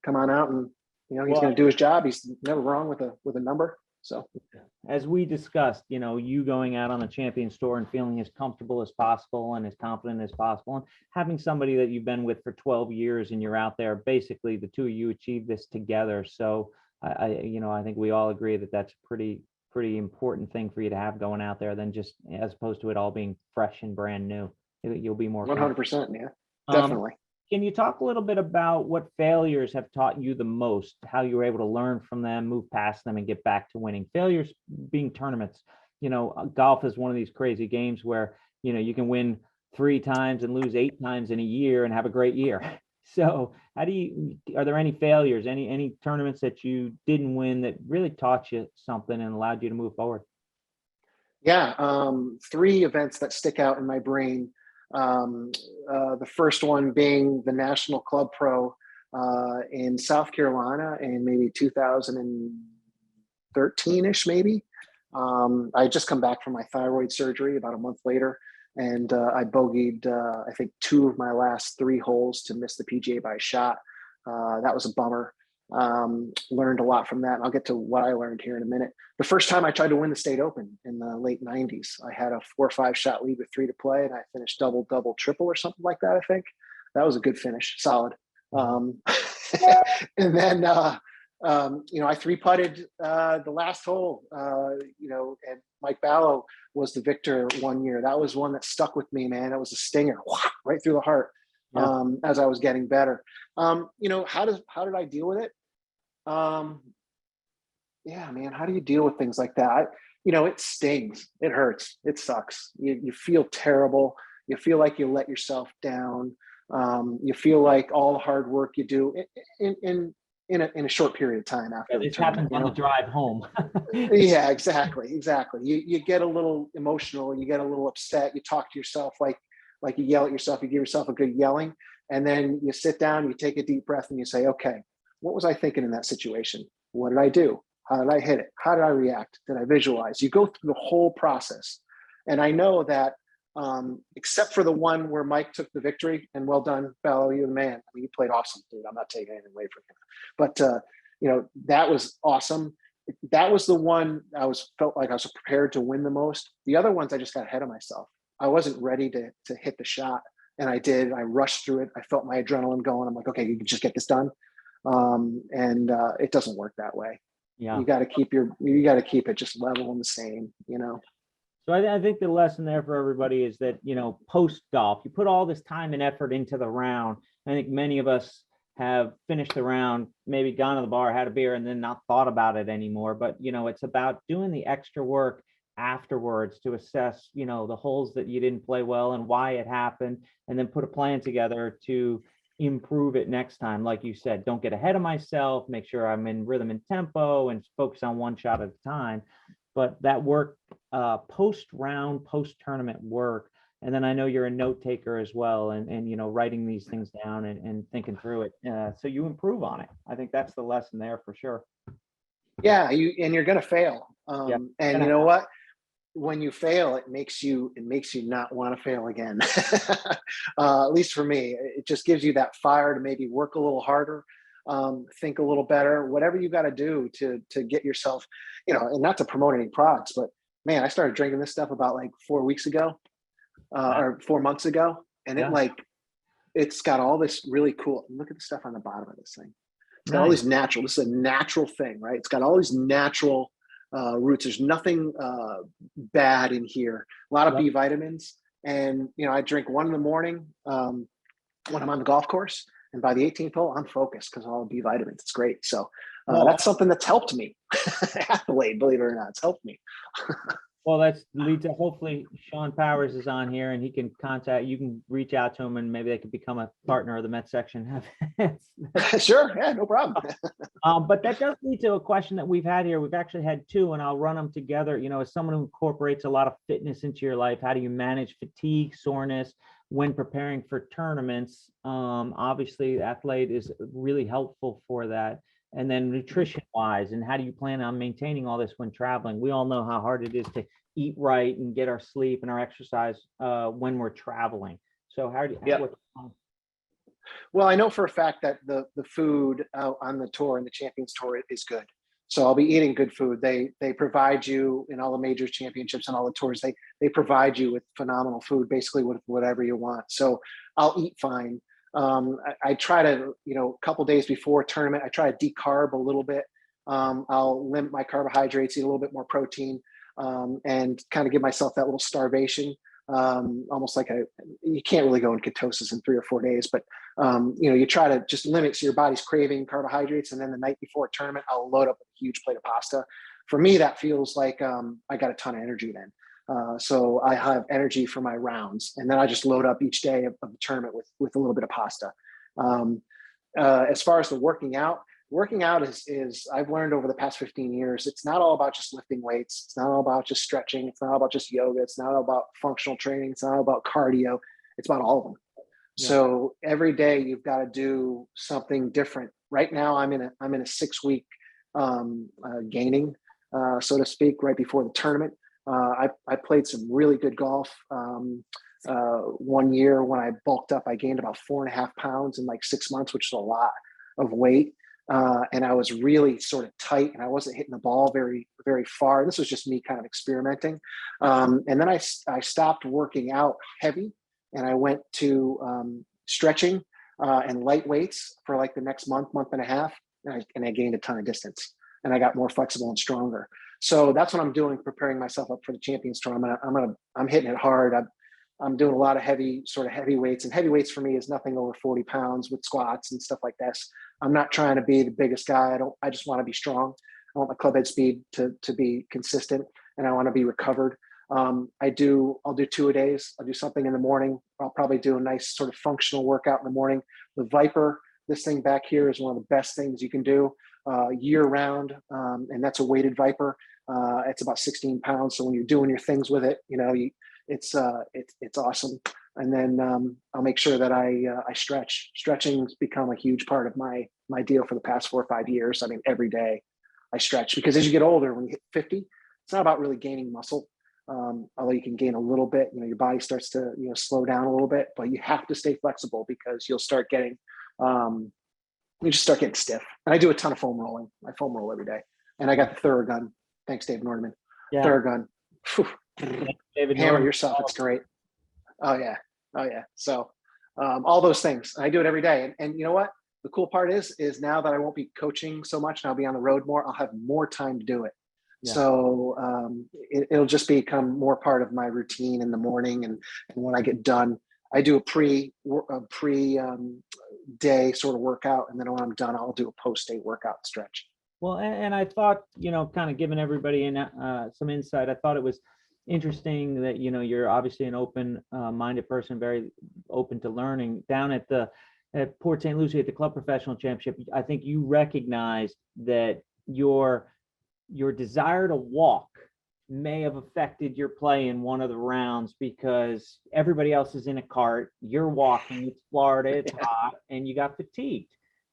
come on out and, he's going to do his job. He's never wrong with a number. So as we discussed, you going out on the Champions Tour and feeling as comfortable as possible and as confident as possible, and having somebody that you've been with for 12 years and you're out there, basically the two of you achieved this together. So I think we all agree that that's a pretty important thing for you to have going out there, than just as opposed to it all being fresh and brand new. You'll be more 100%. Yeah, definitely. Can you talk a little bit about what failures have taught you the most, how you were able to learn from them, move past them, and get back to winning? Failures being tournaments. Golf is one of these crazy games where, you can win 3 times and lose 8 times in a year and have a great year. So are there any failures, any tournaments that you didn't win that really taught you something and allowed you to move forward? Yeah, 3 events that stick out in my brain. The first one being the National Club Pro in South Carolina in maybe 2013-ish, maybe. I had just come back from my thyroid surgery about a month later, and I bogeyed, I think, 2 of my last 3 holes to miss the PGA by a shot. That was a bummer. Learned a lot from that. And I'll get to what I learned here in a minute. The first time I tried to win the state open in the late 90s, I had a 4 or 5 shot lead with 3 to play, and I finished double, triple or something like that. I think that was a good finish, solid. And then, I 3-putted the last hole, and Mike Ballo was the victor one year. That was one that stuck with me, man. It was a stinger right through the heart. As I was getting better. How did I deal with it? Yeah, man, how do you deal with things like that? It stings, it hurts, it sucks. You feel terrible. You feel like you let yourself down. You feel like all the hard work you do in a short period of time after. This happens on the drive home. Yeah, exactly. You get a little emotional, you get a little upset, you talk to yourself like you yell at yourself, you give yourself a good yelling, and then you sit down, you take a deep breath, and you say, okay, what was I thinking in that situation? What did I do? How did I hit it? How did I react? Did I visualize? You go through the whole process. And I know that except for the one where Mike took the victory, and well done, Ballo, you're the man. I mean, you played awesome, dude. I'm not taking anything away from him. But, that was awesome. That was the one felt like I was prepared to win the most. The other ones, I just got ahead of myself. I wasn't ready to hit the shot, and I did. I rushed through it. I felt my adrenaline going. I'm like, okay, you can just get this done. And it doesn't work that way. Yeah. You got to keep it just level and the same, So I think the lesson there for everybody is that, post golf, you put all this time and effort into the round. I think many of us have finished the round, maybe gone to the bar, had a beer, and then not thought about it anymore. But, it's about doing the extra work afterwards to assess, the holes that you didn't play well and why it happened, and then put a plan together to improve it next time. Like you said, don't get ahead of myself, make sure I'm in rhythm and tempo, and focus on one shot at a time. But that work, post round, post tournament work. And then I know you're a note taker as well, and writing these things down and thinking through it, so you improve on it. I think that's the lesson there for sure. Yeah, you're gonna fail. And you know what? When you fail, it makes you not want to fail again. At least for me, it just gives you that fire to maybe work a little harder, think a little better, whatever you got to do to get yourself, and not to promote any products, but man, I started drinking this stuff about like 4 weeks ago, or 4 months ago. And it's got all this really cool, look at the stuff on the bottom of this thing. It's got all these natural, this is a natural thing, right? It's got all these natural roots. There's nothing bad in here. A lot of B vitamins, and I drink one in the morning when I'm on the golf course, and by the 18th hole, I'm focused because of all the B vitamins. It's great. So that's something that's helped me. Accolade, believe it or not, it's helped me. Well, that's leads to, hopefully Sean Powers is on here and he can you can reach out to him and maybe they could become a partner of the Met section. Sure, yeah, no problem. But that does lead to a question that we've had here. We've actually had 2, and I'll run them together. As someone who incorporates a lot of fitness into your life, how do you manage fatigue, soreness when preparing for tournaments? Obviously, Athlete is really helpful for that. And then nutrition wise, and how do you plan on maintaining all this when traveling? We all know how hard it is to eat right and get our sleep and our exercise when we're traveling. So how do you, Well, I know for a fact that the food out on the tour and the Champions Tour is good. So I'll be eating good food. They provide you in all the major championships and all the tours. They provide you with phenomenal food, basically with whatever you want. So I'll eat fine. I try to, a couple days before a tournament, I try to decarb a little bit. I'll limit my carbohydrates, eat a little bit more protein, and kind of give myself that little starvation. Almost like you can't really go in ketosis in 3 or 4 days, but you try to just limit, so your body's craving carbohydrates. And then the night before a tournament, I'll load up a huge plate of pasta. For me, that feels like I got a ton of energy then. So I have energy for my rounds, and then I just load up each day of the tournament with a little bit of pasta. As far as the working out is I've learned over the past 15 years, it's not all about just lifting weights. It's not all about just stretching. It's not all about just yoga. It's not all about functional training. It's not all about cardio. It's about all of them. Yeah. So every day you've got to do something different. Right now I'm in a 6-week gaining, so to speak, right before the tournament. I played some really good golf. 1 year when I bulked up, I gained about 4.5 pounds in like 6 months, which is a lot of weight. And I was really sort of tight and I wasn't hitting the ball very, very far. This was just me kind of experimenting. And then I stopped working out heavy and I went to stretching and light weights for like the next month and a half. And I gained a ton of distance and I got more flexible and stronger. So that's what I'm doing, preparing myself up for the Champions Tour. I'm hitting it hard. I'm doing a lot of heavy weights, and heavy weights for me is nothing over 40 pounds with squats and stuff like this. I'm not trying to be the biggest guy. I just want to be strong. I want my club head speed to be consistent, and I want to be recovered. I'll do 2 a days. I'll do something in the morning. I'll probably do a nice sort of functional workout in the morning. The Viper, this thing back here, is one of the best things you can do year round. And that's a weighted Viper. It's about 16 pounds. So when you're doing your things with it, it's awesome. And then I'll make sure that I stretch. Stretching's become a huge part of my deal for the past 4 or 5 years. I mean, every day I stretch, because as you get older, when you hit 50, it's not about really gaining muscle. Although you can gain a little bit, your body starts to slow down a little bit, but you have to stay flexible, because you'll start getting you just start getting stiff. And I do a ton of foam rolling. I foam roll every day, and I got the Thorogun. Thanks, Dave Norman. Yeah. Thorogun. David Hammer Norman. yourself. It's great. Oh yeah. So all those things. I do it every day. And you know what? The cool part is now that I won't be coaching so much and I'll be on the road more, I'll have more time to do it. Yeah. So it'll just become more part of my routine in the morning. And when I get done, I do a pre day sort of workout. And then when I'm done, I'll do a post-day workout stretch. Well, and I thought, kind of giving everybody some insight, I thought it was interesting that, you're obviously an open-minded person, very open to learning. Down at Port St. Lucie at the Club Professional Championship, I think you recognized that your desire to walk may have affected your play in one of the rounds, because everybody else is in a cart, you're walking, it's Florida, it's hot, and you got fatigued.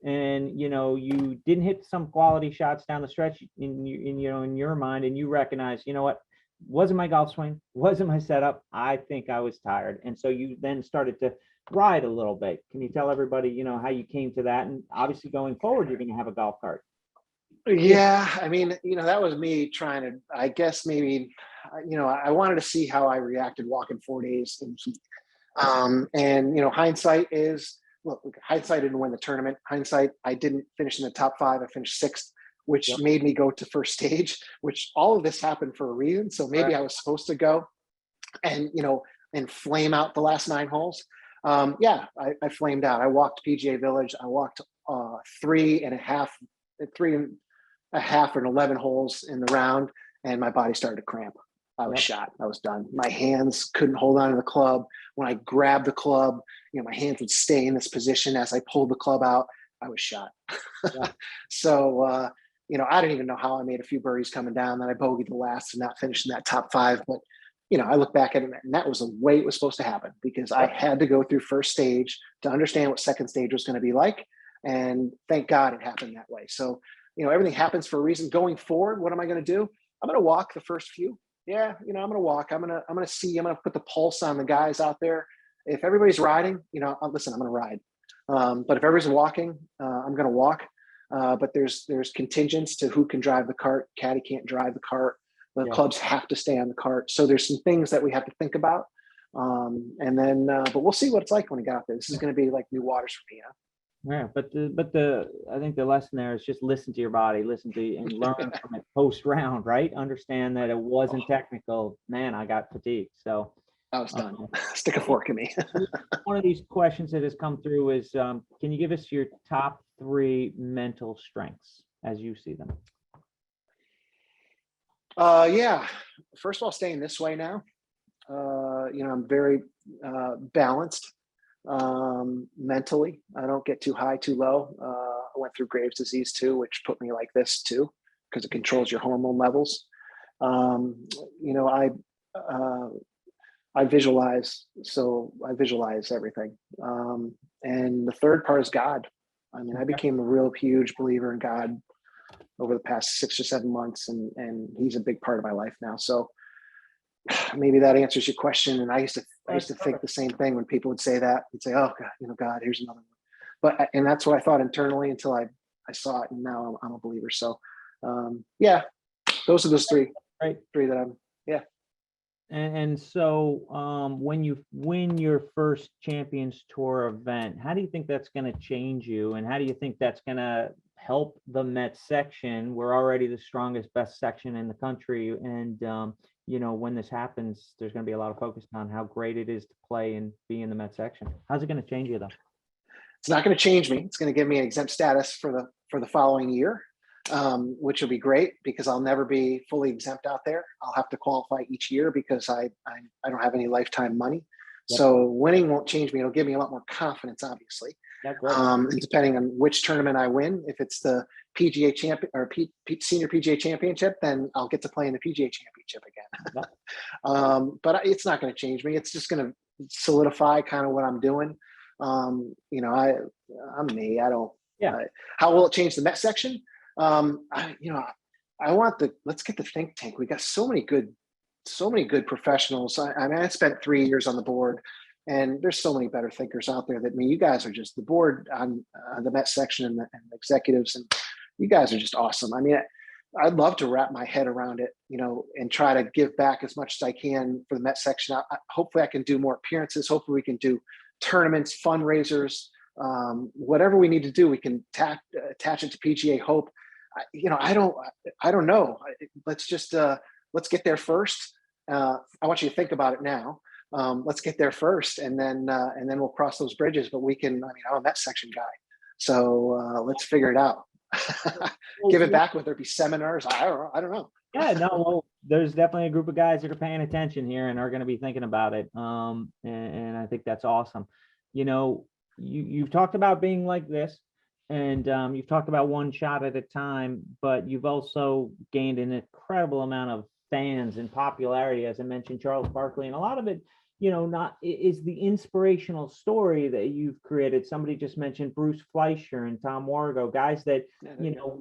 And you didn't hit some quality shots down the stretch in your mind, and you recognize, what, wasn't my golf swing, wasn't my setup, I think I was tired. And so you then started to ride a little bit. Can you tell everybody how you came to that? And obviously going forward, you're going to have a golf cart. Yeah, I mean, that was me trying to, I guess maybe, I wanted to see how I reacted walking 4 days in heat. And hindsight is, look, hindsight didn't win the tournament. Hindsight, I didn't finish in the top 5. I finished 6th, which made me go to first stage, which all of this happened for a reason. So maybe I was supposed to go and, and flame out the last 9 holes. I flamed out. I walked PGA Village. I walked 3 and a half and 11 holes in the round, and my body started to cramp. I was shot. I was done. My hands couldn't hold on to the club. When I grabbed the club, my hands would stay in this position. As I pulled the club out, I was shot. So, I didn't even know how I made a few birdies coming down. Then I bogeyed the last and not finished in that top 5. But, I look back at it, and that was the way it was supposed to happen, because I had to go through first stage to understand what second stage was going to be like. And thank God it happened that way. So, everything happens for a reason. Going forward, what am I going to do? I'm going to walk the first few. Yeah, I'm going to walk. I'm going to put the pulse on the guys out there. If everybody's riding, listen, I'm going to ride. But if everybody's walking, I'm going to walk. But there's contingents to who can drive the cart. Caddy can't drive the cart. The clubs have to stay on the cart. So there's some things that we have to think about. And then, but we'll see what it's like when we get out there. This is going to be like new waters for me. Yeah, but I think the lesson there is just listen to your body, listen to and learn from it post round, right? Understand that it wasn't technical. Man, I got fatigued, so I was done. Stick a fork in me. One of these questions that has come through is, can you give us your top 3 mental strengths as you see them? Yeah. First of all, staying this way now. I'm very balanced. mentally. I don't get too high, too low. I went through Graves' disease too, which put me like this too, because it controls your hormone levels. You know, I visualize, so I visualize everything. And the third part is God. I mean, I became a real huge believer in God over the past 6 or 7 months, and he's a big part of my life now. So maybe that answers your question. And I used to think the same thing when people would say that. You'd say, "Oh God, you know, God, here's another one." But and that's what I thought internally until I saw it, and now I'm a believer. So yeah, those are those three that I'm. Yeah. And so when you win your first Champions Tour event, how do you think that's going to change you? And how do you think that's going to help the Met section? We're already the strongest, best section in the country. And, you know, when this happens, there's going to be a lot of focus on how great it is to play and be in the Met section. How's it going to change you, though? It's not going to change me. It's going to give me an exempt status for the following year, which will be great because I'll never be fully exempt out there. I'll have to qualify each year because I don't have any lifetime money. Yep. So winning won't change me. It'll give me a lot more confidence, obviously. Depending on which tournament I win, if it's the PGA champion or senior PGA championship, then I'll get to play in the PGA championship again. Yep. But it's not going to change me. It's just going to solidify kind of what I'm doing. You know, I'm me. I don't. Yeah. How will it change the Met section? You know, let's get the think tank. We got so many good professionals. I mean, I spent 3 years on the board, and there's so many better thinkers out there than me. You guys are just the board on the Met section and the executives, and you guys are just awesome. I mean, I'd love to wrap my head around it, you know, and try to give back as much as I can for the Met section. Hopefully I can do more appearances. Hopefully we can do tournaments, fundraisers, whatever we need to do. We can attach it to PGA Hope. You know, I don't know. Let's just let's get there first. I want you to think about it now. Let's get there first, and then we'll cross those bridges. But we can. I mean, I'm a Met section guy, so let's figure it out. Give it back, whether it be seminars. I don't know. Yeah, no. Well, there's definitely a group of guys that are paying attention here and are going to be thinking about it. And I think that's awesome. You know, you've talked about being like this. And you've talked about one shot at a time, but you've also gained an incredible amount of fans and popularity, as I mentioned, Charles Barkley, and a lot of it, you know, is the inspirational story that you've created. Somebody just mentioned Bruce Fleischer and Tom Wargo, guys that, you know,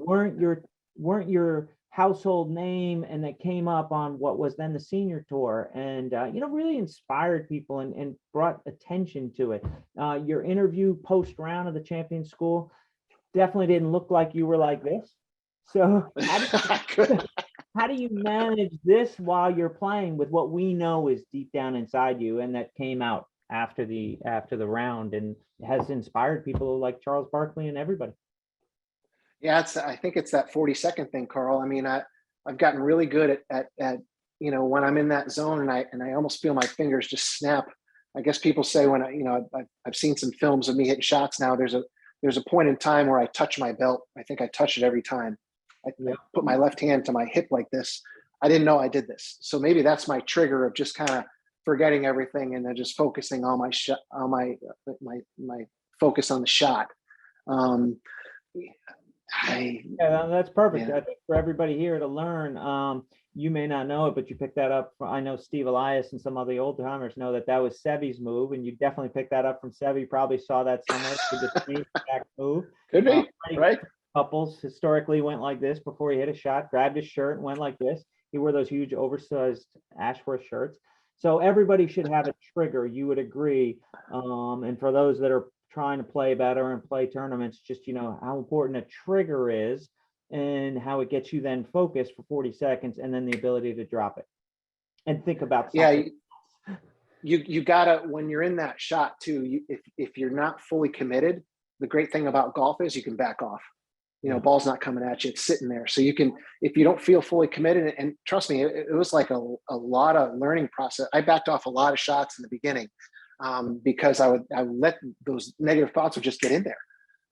weren't your household name and that came up on what was then the senior tour, and you know, really inspired people and brought attention to it. Your interview post round of the Champions School definitely didn't look like you were like this. So how do you manage this while you're playing with what we know is deep down inside you, and that came out after the round and has inspired people like Charles Barkley and everybody? Yeah, I think it's that 40-second thing, Carl. I mean, I've gotten really good at you know, when I'm in that zone and I almost feel my fingers just snap. I guess people say when I've seen some films of me hitting shots now. There's a point in time where I touch my belt. I think I touch it every time. I put my left hand to my hip like this. I didn't know I did this. So maybe that's my trigger of just kind of forgetting everything and then just focusing on my focus on the shot. Yeah, that's perfect. Yeah. I think for everybody here to learn, you may not know it, but you picked that up. I know Steve Elias and some of the old timers know that was Seve's move, and you definitely picked that up from Seve. Probably saw that somewhere. The same exact move. Could be, right? Couples historically went like this before he hit a shot, grabbed his shirt and went like this. He wore those huge oversized Ashworth shirts. So everybody should have a trigger, you would agree. And for those that are trying to play better and play tournaments, just, you know, how important a trigger is and how it gets you then focused for 40 seconds and then the ability to drop it and think about something. Yeah, you gotta, when you're in that shot too, if you're not fully committed, the great thing about golf is you can back off. You know, ball's not coming at you, it's sitting there. So you can, if you don't feel fully committed, and trust me, it was like a lot of learning process. I backed off a lot of shots in the beginning because I would let those negative thoughts would just get in there.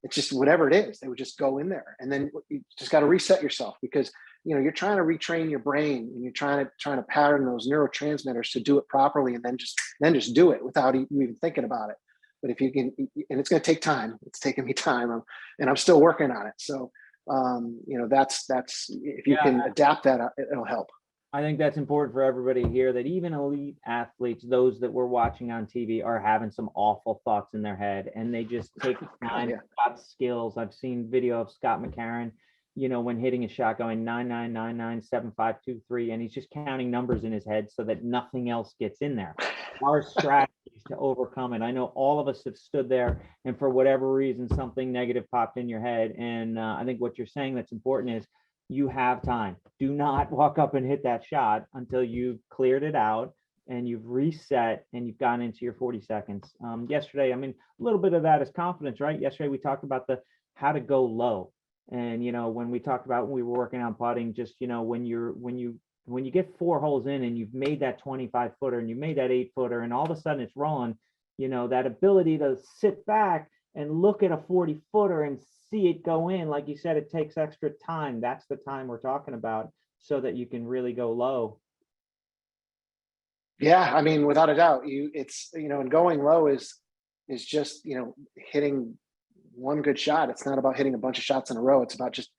It's just whatever it is, they would just go in there. And then you just got to reset yourself because, you know, you're trying to retrain your brain and you're trying to pattern those neurotransmitters to do it properly and then just do it without you even thinking about it. but if you can, and it's going to take time, it's taken me time, and I'm still working on it. So, that's, if you can adapt that, it'll help. I think that's important for everybody here, that even elite athletes, those that we're watching on TV, are having some awful thoughts in their head, and they just take time, got skills. I've seen video of Scott McCarron, when hitting a shot going 99997523, and he's just counting numbers in his head so that nothing else gets in there. Our strategy is to overcome it. I know all of us have stood there, and for whatever reason, something negative popped in your head. And I think what you're saying that's important is, you have time. Do not walk up and hit that shot until you've cleared it out and you've reset and you've gone into your 40 seconds. Yesterday, a little bit of that is confidence, right? Yesterday, we talked about how to go low. And, when we talked about when we were working on putting, just, when you get 4 holes in and you've made that 25 footer and you made that 8 footer and all of a sudden it's rolling, that ability to sit back and look at a 40 footer and see it go in, like you said, it takes extra time. That's the time we're talking about, so that you can really go low. Yeah, without a doubt, and going low is just, hitting one good shot. It's not about hitting a bunch of shots in a row. It's about just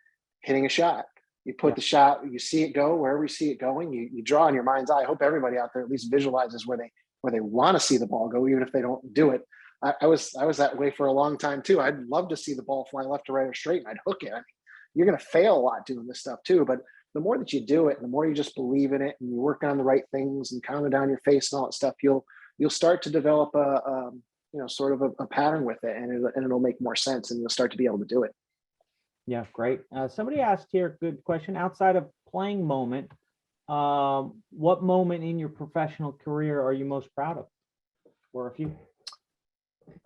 hitting a shot. You put the shot, you see it go wherever you see it going. You draw in your mind's eye. I hope everybody out there at least visualizes where they want to see the ball go, even if they don't do it. I was that way for a long time too. I'd love to see the ball fly left to right or straight, and I'd hook it. You're going to fail a lot doing this stuff too, but the more that you do it, and the more you just believe in it, and you work on the right things and calm down your face and all that stuff, you'll start to develop a sort of a pattern with it, and it'll make more sense, and you'll start to be able to do it. Yeah, great. Somebody asked here, good question. Outside of playing moment, what moment in your professional career are you most proud of? Or a few?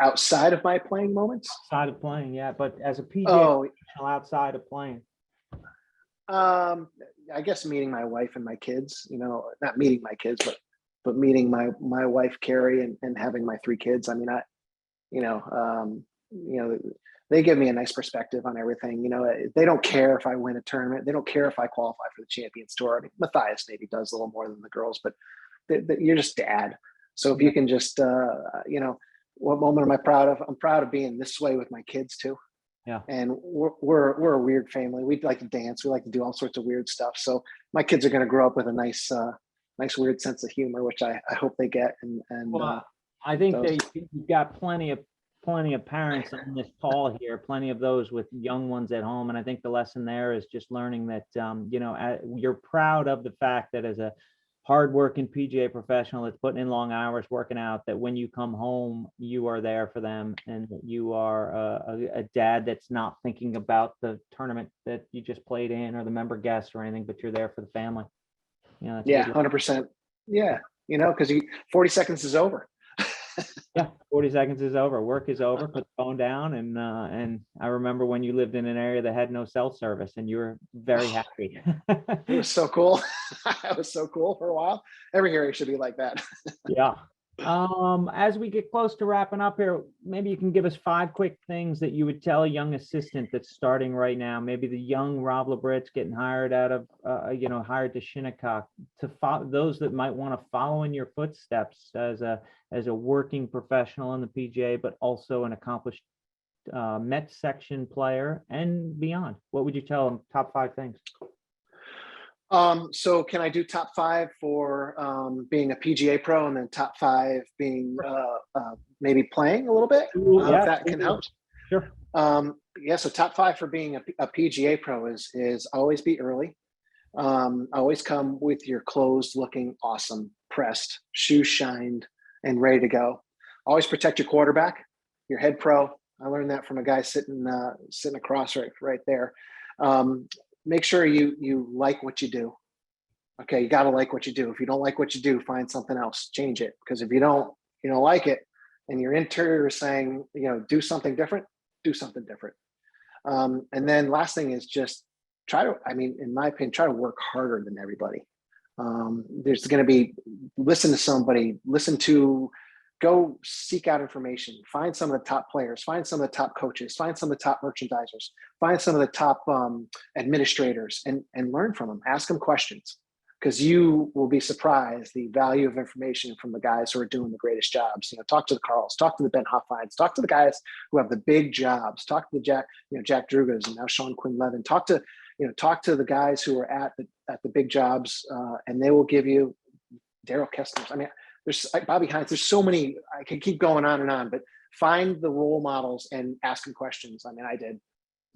Outside of my playing moments? Outside of playing, yeah. But as a PGA professional, outside of playing. I guess meeting my wife and my kids, not meeting my kids, but meeting my wife, Carrie, and having my 3 kids. They give me a nice perspective on everything. They don't care if I win a tournament. They don't care if I qualify for the Champions Tour. Matthias maybe does a little more than the girls, but you're just dad. So if you can just, what moment am I proud of? I'm proud of being this way with my kids too. Yeah. And we're a weird family. We like to dance. We like to do all sorts of weird stuff. So my kids are going to grow up with a nice weird sense of humor, which I hope they get. I think you've got plenty of parents on this call here, plenty of those with young ones at home. And I think the lesson there is just learning that, you're proud of the fact that as a hardworking PGA professional that's putting in long hours working out, that when you come home, you are there for them, and that you are a dad that's not thinking about the tournament that you just played in or the member guests or anything, but you're there for the family. 100%. Yeah. Because 40 seconds is over. Yeah, 40 seconds is over. Work is over. Put the phone down. And I remember when you lived in an area that had no cell service, and you were very happy. It was so cool. It was so cool for a while. Every area should be like that. Yeah. As we get close to wrapping up here, maybe you can give us 5 quick things that you would tell a young assistant that's starting right now. Maybe the young Rob Labritz getting hired out of, hired to Shinnecock, to those that might want to follow in your footsteps as a working professional in the PGA, but also an accomplished Met section player and beyond. What would you tell them? Top 5 things. So can I do top 5 for being a PGA pro, and then top 5 being maybe playing a little bit? If that can help. Sure. So top 5 for being a PGA pro is always be early. Always come with your clothes looking awesome, pressed, shoes shined, and ready to go. Always protect your quarterback, your head pro. I learned that from a guy sitting across right there. Make sure you like what you do. Okay, you got to like what you do. If you don't like what you do, find something else, change it. Because if you don't like it, and your interior is saying, do something different, do something different. And then last thing is just in my opinion, try to work harder than everybody. There's going to be, listen to somebody, go seek out information, find some of the top players, find some of the top coaches, find some of the top merchandisers, find some of the top administrators, and learn from them, ask them questions. because you will be surprised the value of information from the guys who are doing the greatest jobs. Talk to the Carls, talk to the Ben Hoffines, talk to the guys who have the big jobs, talk to the Jack Drugas and now Sean Quinn Levin, talk to the guys who are at the big jobs, and they will give you Daryl Kessler. I mean, there's Bobby Hines. There's so many. I can keep going on and on, but find the role models and ask them questions. I mean, I did.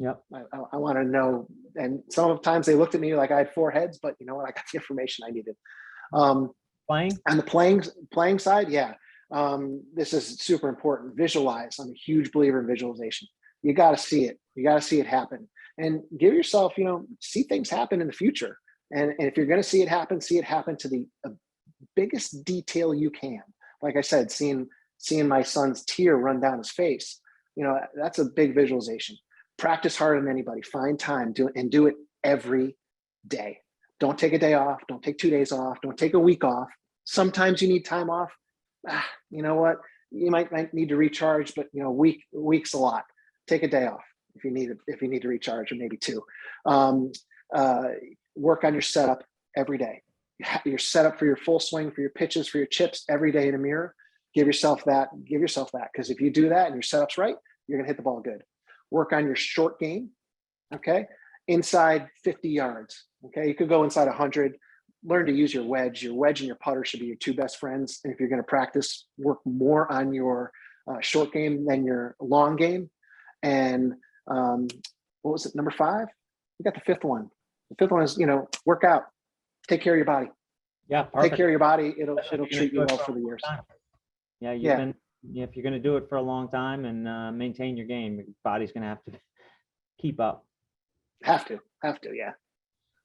Yep. I want to know. And sometimes they looked at me like I had four heads, but you know what? I got the information I needed. Playing? On the playing side, yeah. This is super important. Visualize. I'm a huge believer in visualization. You got to see it. You got to see it happen. And give yourself, see things happen in the future. And if you're going to see it happen to the biggest detail you can. Like I said, seeing my son's tear run down his face, that's a big visualization. Practice harder than anybody. Find time, do it every day. Don't take a day off. Don't take 2 days off. Don't take a week off. Sometimes you need time off. You know what? You might need to recharge, but week's a lot. Take a day off if you need to recharge, or maybe two. Work on your setup every day. Your setup for your full swing, for your pitches, for your chips every day in a mirror. Give yourself that, because if you do that and your setup's right, you're gonna hit the ball good. Work on your short game, okay? Inside 50 yards, okay? You could go inside 100. Learn to use your wedge. Your wedge and your putter should be your two best friends. And if you're gonna practice, work more on your short game than your long game. And what was it, number 5? You got the fifth one. The fifth one is, work out. Take care of your body. Yeah, perfect. Take care of your body. It'll treat you well for for the years. Yeah, if you're going to do it for a long time and maintain your game, your body's going to have to keep up. Have to, yeah.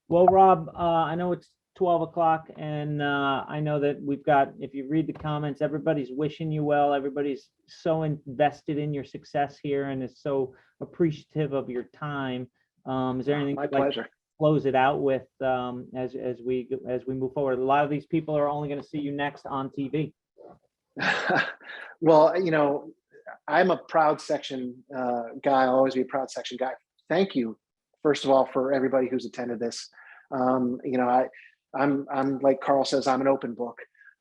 Well, Rob, I know it's 12 o'clock, and I know that we've got, if you read the comments, everybody's wishing you well. Everybody's so invested in your success here and is so appreciative of your time. Is there anything My you'd like pleasure. to close it out with as we move forward? A lot of these people are only going to see you next on TV. Well, I'm a proud section guy. I'll always be a proud section guy. Thank you, first of all, for everybody who's attended this. I'm like Carl says, I'm an open book.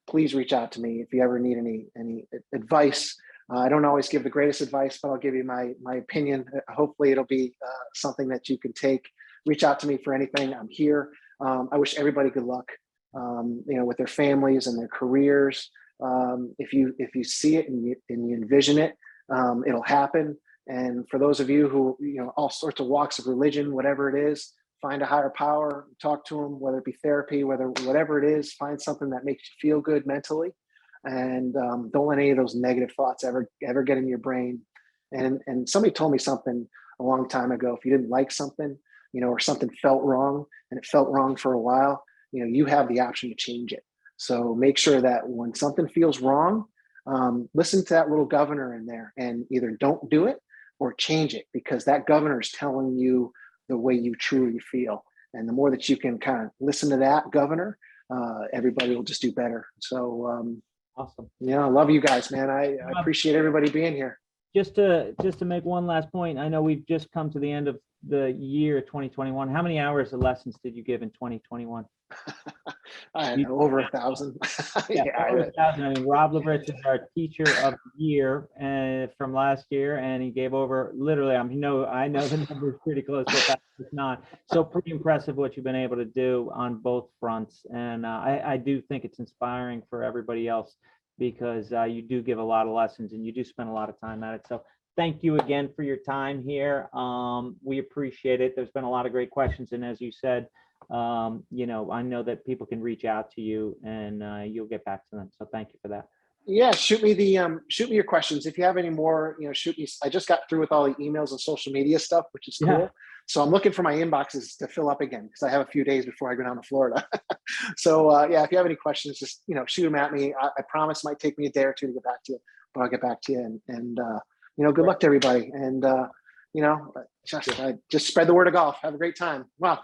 Please reach out to me if you ever need any advice. I don't always give the greatest advice, but I'll give you my opinion. Hopefully it'll be something that you can take. Reach out to me for anything. I'm here. I wish everybody good luck, with their families and their careers. If you see it and you envision it, it'll happen. And for those of you who, all sorts of walks of religion, whatever it is, find a higher power, talk to them, whether it be therapy, whatever it is, find something that makes you feel good mentally. And don't let any of those negative thoughts ever get in your brain. And somebody told me something a long time ago. If you didn't like something, or something felt wrong, and it felt wrong for a while, you have the option to change it. So make sure that when something feels wrong, listen to that little governor in there and either don't do it or change it, because that governor is telling you the way you truly feel. And the more that you can kind of listen to that governor, everybody will just do better. So, Awesome. I love you guys, man. I appreciate everybody being here. Just to make one last point, I know we've just come to the end of the year 2021. How many hours of lessons did you give in 2021? I don't know, over 1,000. Yeah, over 1,000. I mean, Rob Labritz is our teacher of the year from last year, and he gave over literally. I know the number is pretty close, but that's not. So pretty impressive what you've been able to do on both fronts, and I do think it's inspiring for everybody else, because you do give a lot of lessons and you do spend a lot of time at it. So thank you again for your time here. We appreciate it. There's been a lot of great questions, and as you said, I know that people can reach out to you and you'll get back to them. So thank you for that. Yeah, shoot me your questions. If you have any more, shoot me. I just got through with all the emails and social media stuff, which is cool. Yeah. So I'm looking for my inboxes to fill up again, because I have a few days before I go down to Florida. So if you have any questions, just shoot them at me. I promise it might take me a day or two to get back to you, but I'll get back to you. And good luck to everybody. And just spread the word of golf. Have a great time. Wow.